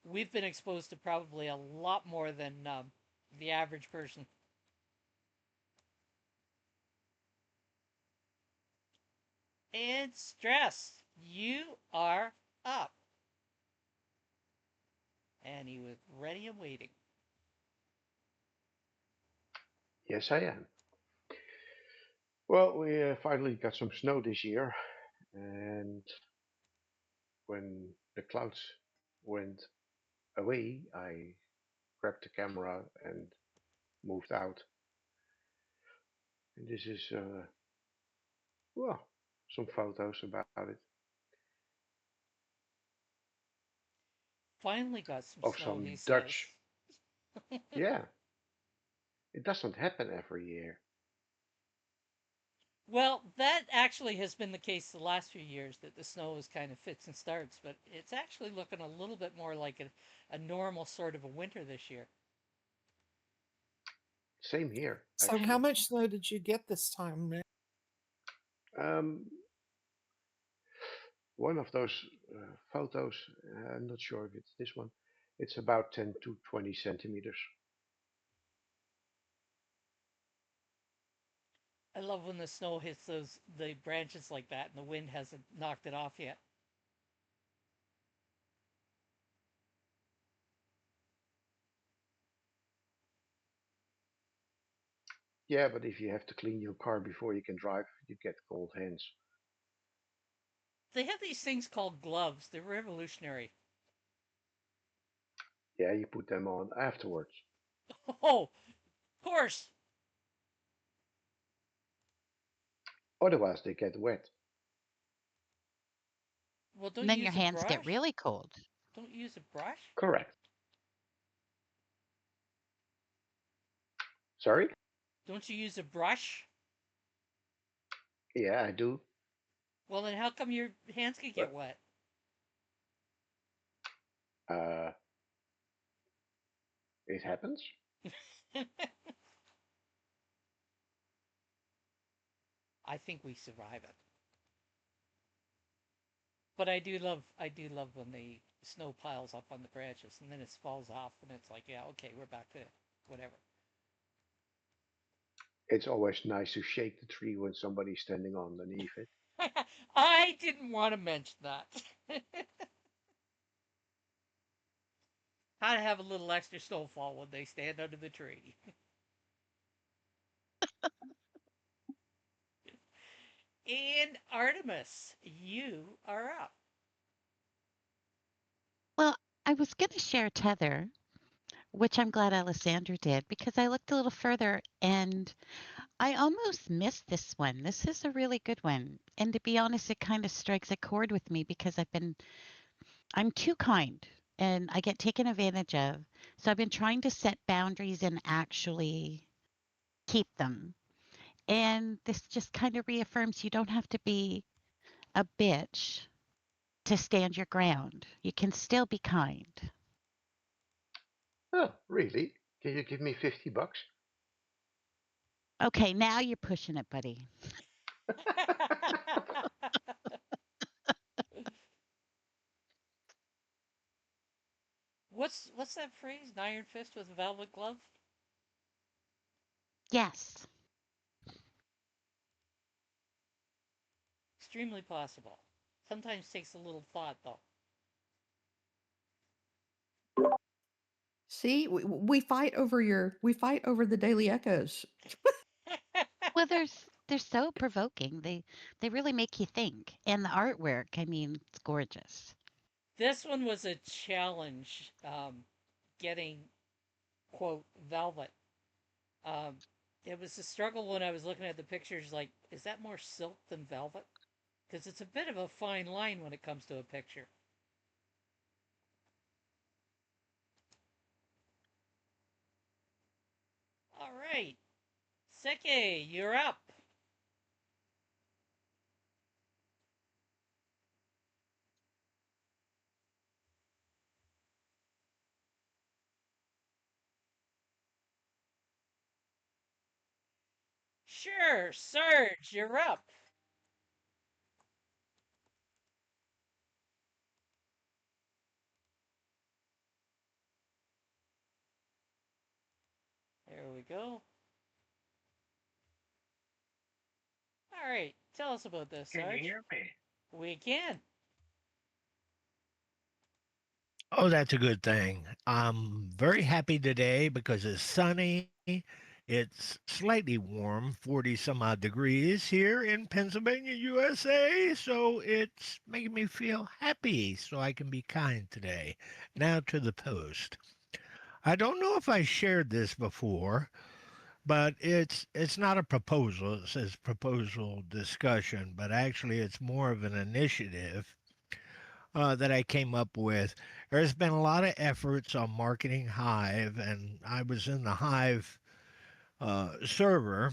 we've been exposed to probably a lot more than the average person. And stress, you are up, and he was ready and waiting. Yes, I am. Well, we finally got some snow this year, and when the clouds went away, I grabbed the camera and moved out. And this is, well, some photos about it Finally got some of snow, he some says. Dutch. Yeah, it doesn't happen every year. Well, that actually has been the case the last few years, that the snow is kind of fits and starts, but it's actually looking a little bit more like a normal sort of a winter this year. Same here, So how actually. much snow did you get this time, Nick? Um, one of those photos, I'm not sure if it's this one, it's about 10 to 20 centimeters. I love when the snow hits the branches like that and the wind hasn't knocked it off yet. Yeah, but if you have to clean your car before you can drive, you get cold hands. They have these things called gloves. They're revolutionary. Yeah, you put them on afterwards. Oh, of course. Otherwise, they get wet. Well, don't And you then your use a hands get brush? really cold. Don't you use a brush? Correct. Sorry? Don't you use a brush? Yeah, I do. Well, then how come your hands could get But wet? uh, it happens. I think we survive it. But I do love when the snow piles up on the branches and then it falls off and it's like, yeah, okay, we're back to whatever. It's always nice to shake the tree when somebody's standing underneath it. I didn't want to mention that. How to have a little extra snowfall when they stand under the tree. And Artemis, you are up. Well, I was going to share Tether, which I'm glad Alessandra did because I looked a little further and I almost missed this one. This is a really good one. And to be honest, it kind of strikes a chord with me because I'm too kind and I get taken advantage of. So I've been trying to set boundaries and actually keep them. And this just kind of reaffirms you don't have to be a bitch to stand your ground. You can still be kind. Oh, really? Can you give me 50 bucks? Okay, now you're pushing it, buddy. What's that phrase? An iron fist with a velvet glove? Yes. Extremely possible. Sometimes takes a little thought, though. See, we fight over the daily echoes. Well, they're so provoking. They really make you think. And the artwork, I mean, it's gorgeous. This one was a challenge, getting, quote, velvet. Um, it was a struggle when I was looking at the pictures, like, is that more silk than velvet? Because it's a bit of a fine line when it comes to a picture. All right, Seke, you're up. Sure, Serge, you're up. There we go. All right, tell us about this, Can you Sarge. hear me? We can. Oh, that's a good thing. I'm very happy today because it's sunny. It's slightly warm, 40 some odd degrees here in Pennsylvania, USA. So it's making me feel happy so I can be kind today. Now to the post. I don't know if I shared this before, but it's not a proposal. It says proposal discussion, but actually it's more of an initiative that I came up with. There's been a lot of efforts on marketing Hive, and I was in the Hive server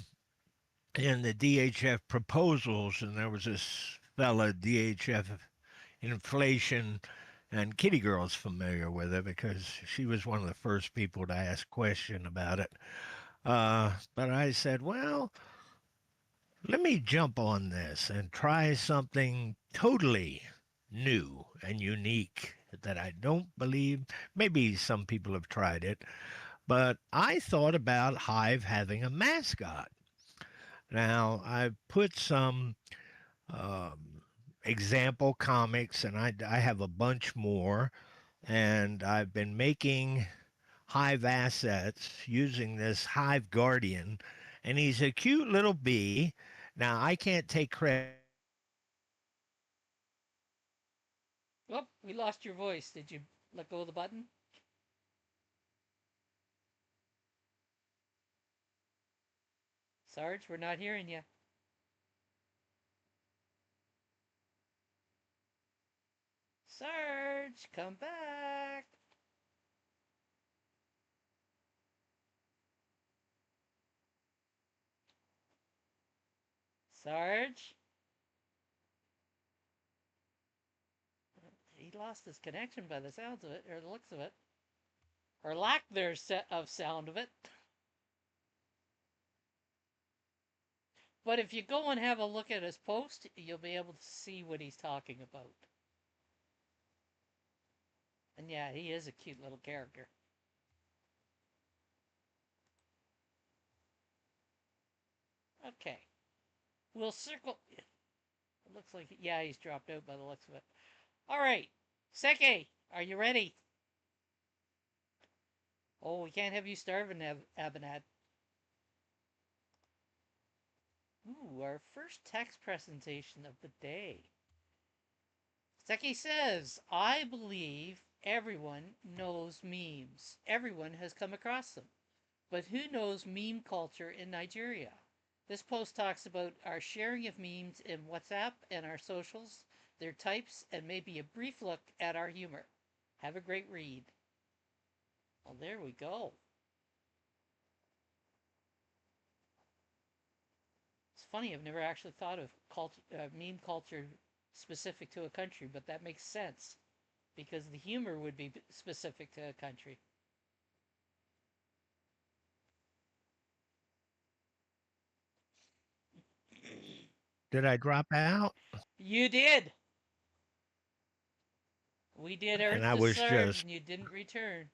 in the DHF proposals, and there was this fella, DHF Inflation, and Kitty Girl's familiar with it because she was one of the first people to ask a question about it. But I said, well, let me jump on this and try something totally new and unique that I don't believe maybe some people have tried it, but I thought about Hive having a mascot. Now, I've put some um, example comics, and I have a bunch more, and I've been making Hive assets using this Hive Guardian, and he's a cute little bee. Now, I can't take credit for this because I didn't design it. Oh, we lost your voice. Did you let go of the button? Sarge, we're not hearing you. Sarge, come back. Sarge? He lost his connection by the sounds of it, or the looks of it, or lack there of sound of it. But if you go and have a look at his post, you'll be able to see what he's talking about. And yeah, he is a cute little character. Okay. We'll circle. It looks like, yeah, he's dropped out by the looks of it. All right. Seke, are you ready? Oh, we can't have you starving, Abinad. Ooh, our first text presentation of the day. Seki says, I believe everyone knows memes. Everyone has come across them. But who knows meme culture in Nigeria? This post talks about our sharing of memes in WhatsApp and our socials, their types, and maybe a brief look at our humor. Have a great read. Well, there we go. It's funny, I've never actually thought of meme culture specific to a country, but that makes sense because the humor would be specific to a country. Did I drop out? You did! We did And Earth I to was Sarge just and you didn't return.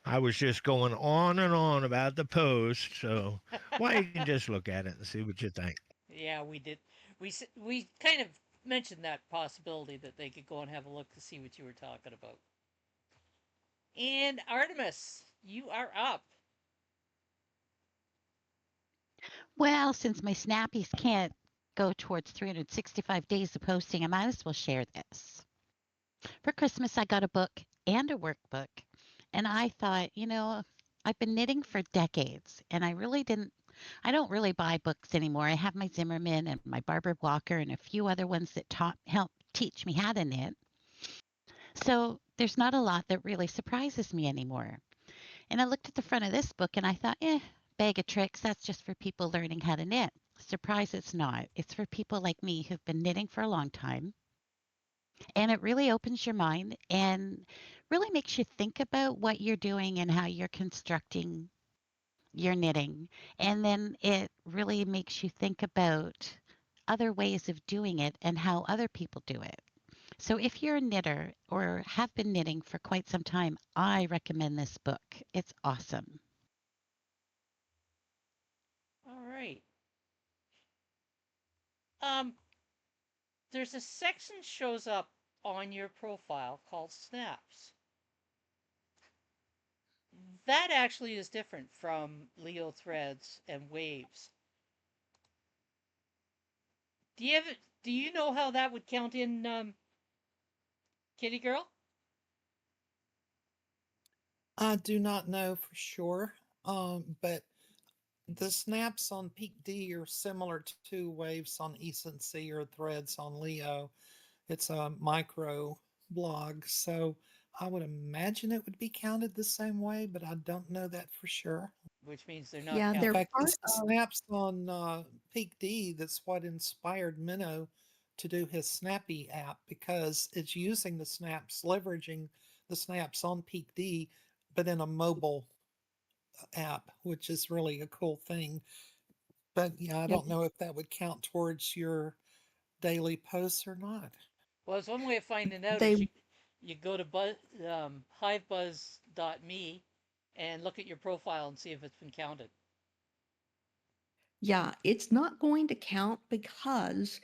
I was just going on and on about the post. So, well, you can just look at it and see what you think. Yeah, we did. We kind of mentioned that possibility that they could go and have a look to see what you were talking about. And Artemis, you are up. Well, since my snappies can't go towards 365 days of posting, I might as well share this. For Christmas, I got a book and a workbook. And I thought, I've been knitting for decades and I don't really buy books anymore. I have my Zimmerman and my Barbara Walker and a few other ones that help teach me how to knit. So there's not a lot that really surprises me anymore. And I looked at the front of this book and I thought, bag of tricks, that's just for people learning how to knit. Surprise, it's not. It's for people like me who've been knitting for a long time. And it really opens your mind and really makes you think about what you're doing and how you're constructing your knitting. And then it really makes you think about other ways of doing it and how other people do it. So if you're a knitter or have been knitting for quite some time, I recommend this book. It's awesome. All right. Um, there's a section shows up on your profile called snaps. That actually is different from Leo threads and waves. Do you have, do you know how that would count in Kitty Girl? I do not know for sure, but the snaps on Peak D are similar to waves on Ecency or threads on Leo. It's a micro blog, so I would imagine it would be counted the same way, but I don't know that for sure. Which means they're not Yeah, In they're counted. fact, part it's the of. snaps on Peak D that's what inspired Minnow to do his Snappy app because it's using the snaps, leveraging the snaps on Peak D, but in a mobile app, which is really a cool thing. But yeah, I Yeah, don't know if that would count towards your daily posts or not. Well, it's one way of finding out they is you go to hivebuzz.me and look at your profile and see if it's been counted. Yeah, it's not going to count because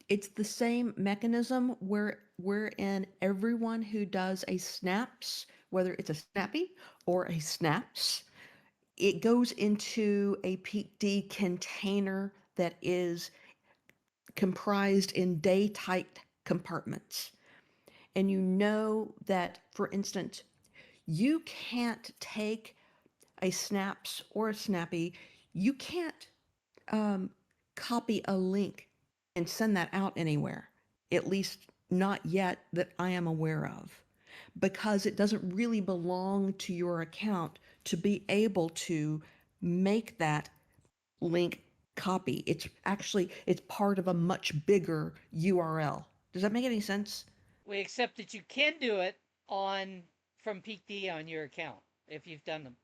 it's the same mechanism wherein everyone who does a snaps, whether it's a snappy or a snaps, it goes into a peak D container that is comprised in day tight compartments. And you know that, for instance, you can't take a snaps or a snappy, you can't um, copy a link and send that out anywhere, at least not yet that I am aware of, because it doesn't really belong to your account to be able to make that link copy. It's part of a much bigger URL. Does that make any sense? We accept that you can do it on from Peak D on your account if you've done them.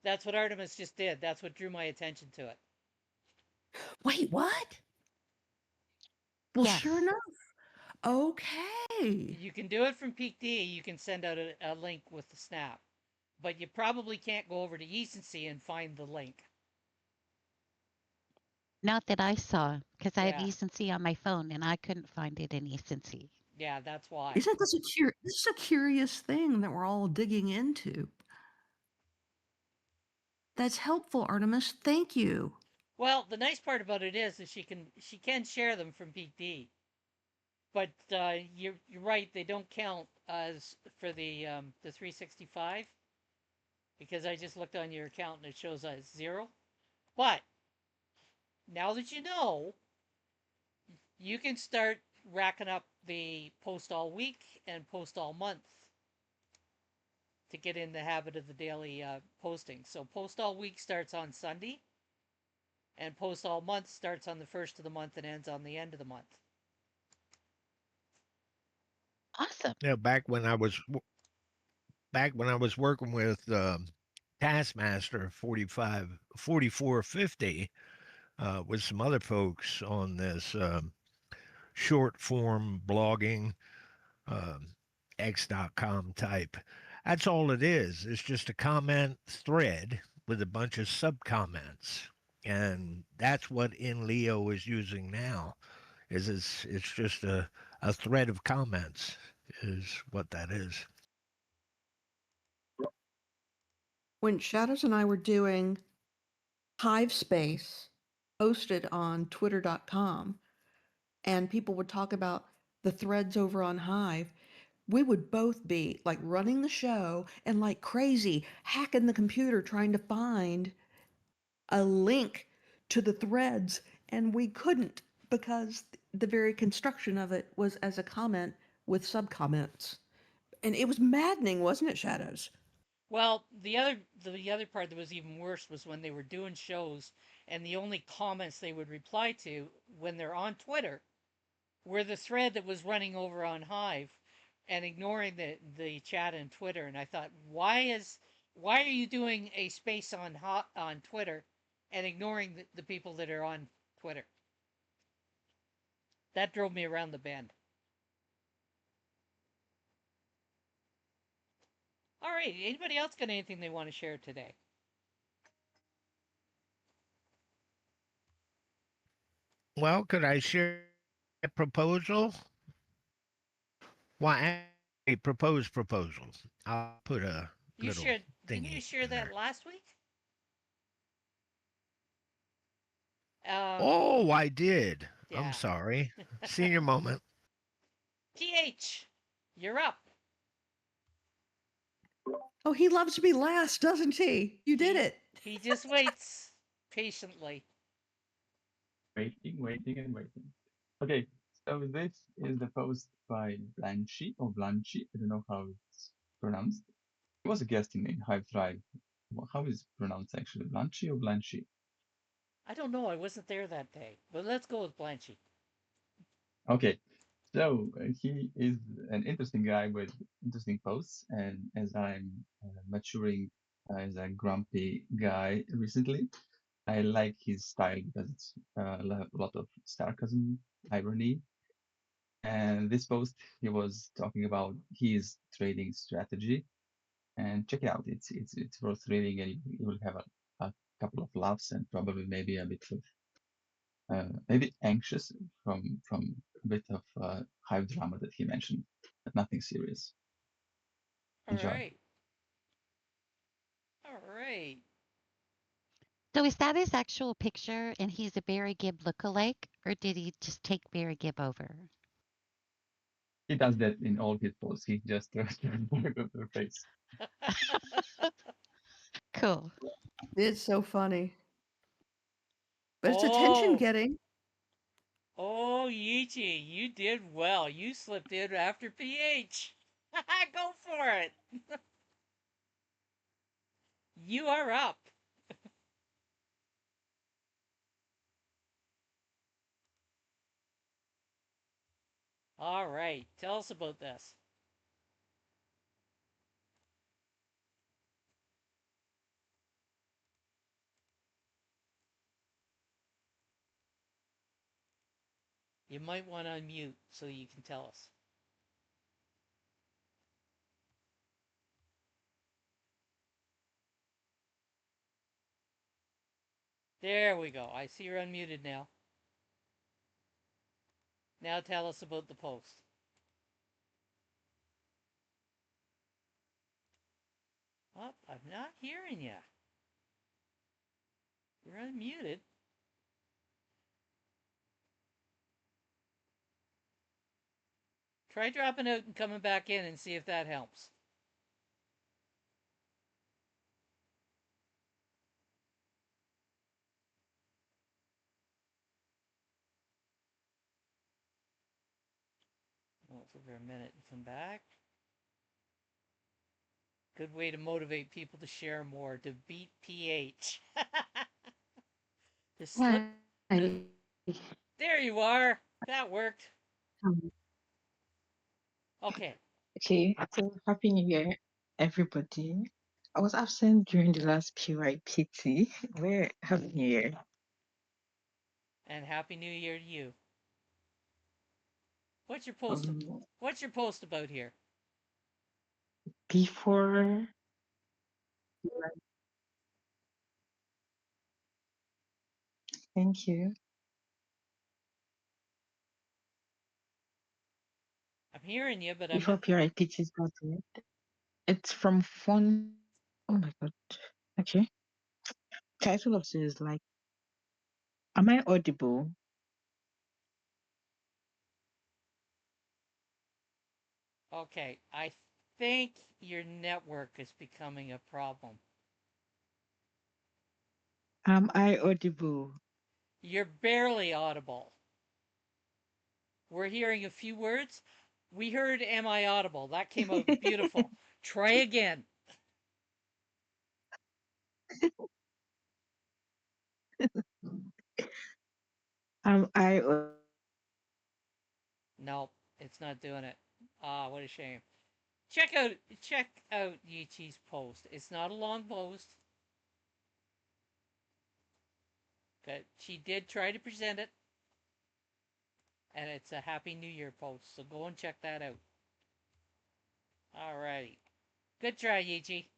That's what Artemis just did. That's what drew my attention to it. Wait, what? Well, sure Yes. enough. Okay. You can do it from Peak D. You can send out a link with the snap, but you probably can't go over to Ecency and find the link. Not that I saw, because I have Yeah, Ecency on my phone and I couldn't find it in Ecency. yeah, that's why. Isn't this this is a curious thing that we're all digging into? That's helpful, Artemis. Thank you. Well, the nice part about it is that she can share them from Peak D, but you're right. They don't count as for the 365 because I just looked on your account and it shows as 0. But now that you know, you can start racking up the post all week and post all month to get in the habit of the daily posting. So post all week starts on Sunday, and post all month starts on the first of the month and ends on the end of the month. Awesome. Back when I was working with Taskmaster 4450 with some other folks on this short form blogging um, x.com type. That's all it is. It's just a comment thread with a bunch of sub comments. And that's what In Leo is using now. It's just a thread of comments is what that is. When Shadows and I were doing Hive Space, posted on twitter.com, and people would talk about the threads over on Hive, we would both be like running the show and like crazy, hacking the computer trying to find a link to the threads, and we couldn't because the very construction of it was as a comment with sub comments. And it was maddening, wasn't it, Shadows? Well, the other part that was even worse was when they were doing shows and the only comments they would reply to when they're on Twitter were the thread that was running over on Hive and ignoring the chat and Twitter. And I thought, why are you doing a space on Twitter and ignoring the people that are on Twitter? That drove me around the bend. All right, anybody else got anything they want to share today? Well, could I share a proposal? Well, a proposed proposal. I'll put a You little shared, didn't you thingy share in that there. last week? Um, Oh, I did. I'm yeah. sorry. Senior moment. PH, you're up. Oh, he loves to be last, doesn't he? You did He it. he just waits patiently. Waiting, waiting, and waiting. Okay, so this is the post by Blanchy or Blanchy. I don't know how it's pronounced. He was a guest in Hive Thrive. How is it pronounced actually? Blanchy or Blanchy? I don't know. I wasn't there that day, but let's go with Blanchy. Okay, so he is an interesting guy with interesting posts, and as I'm maturing as a grumpy guy recently, I like his style because it's a lot of sarcasm, irony. And this post, he was talking about his trading strategy. And check it out; it's worth reading, and you will have a couple of laughs and probably maybe a bit of maybe anxious from a bit of hive drama that he mentioned, but nothing serious. All Enjoy. right. All right. So is that his actual picture and he's a Barry Gibb lookalike, or did he just take Barry Gibb over? He does that in all his posts. He just throws their face. Cool. It's so funny. But it's attention oh, getting. oh, Yichi, you did well. You slipped in after PH. Go for it. You are up. All right. Tell us about this. You might want to unmute so you can tell us. There we go. I see you're unmuted now. Now tell us about the post. Oh, I'm not hearing you. You're unmuted. Try dropping out and coming back in and see if that helps. Well, for a minute and come back. Good way to motivate people to share more, to beat PH. Just slip. Hi. There you are. That worked. Okay. Okay, so Happy New Year, everybody. I was absent during the last PYPT. Where Happy New Year. And Happy New Year to you. What's your post? Um, What's your post about here? before, thank you. I'm hearing you, but I'm Before not. PYPT started, it's from Fun. Oh my god. Okay. Title of series like, am I audible? Okay, I think your network is becoming a problem. Am I audible? You're barely audible. We're hearing a few words. We heard Am I Audible? That came out beautiful. Try again. Am I Nope, it's not doing it. Ah, what a shame. Check out Yichi's post. It's not a long post, but she did try to present it, and it's a Happy New Year post. So go and check that out. Alrighty. Good try, Yichi.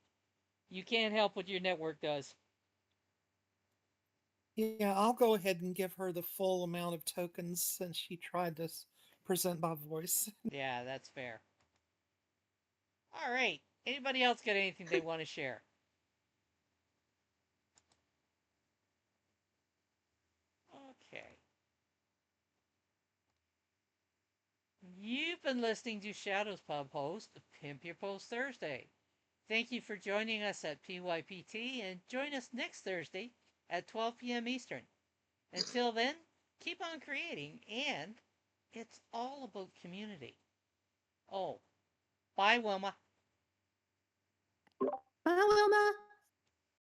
You can't help what your network does. Yeah, I'll go ahead and give her the full amount of tokens since she tried to present by voice. Yeah, that's fair. Alright. Anybody else got anything they want to share? Okay. You've been listening to Shadows Pub host Pimp Your Post Thursday. Thank you for joining us at PYPT and join us next Thursday at 12 p.m. Eastern. Until then, keep on creating, and it's all about community. Oh, bye, Wilma. Bye, Wilma.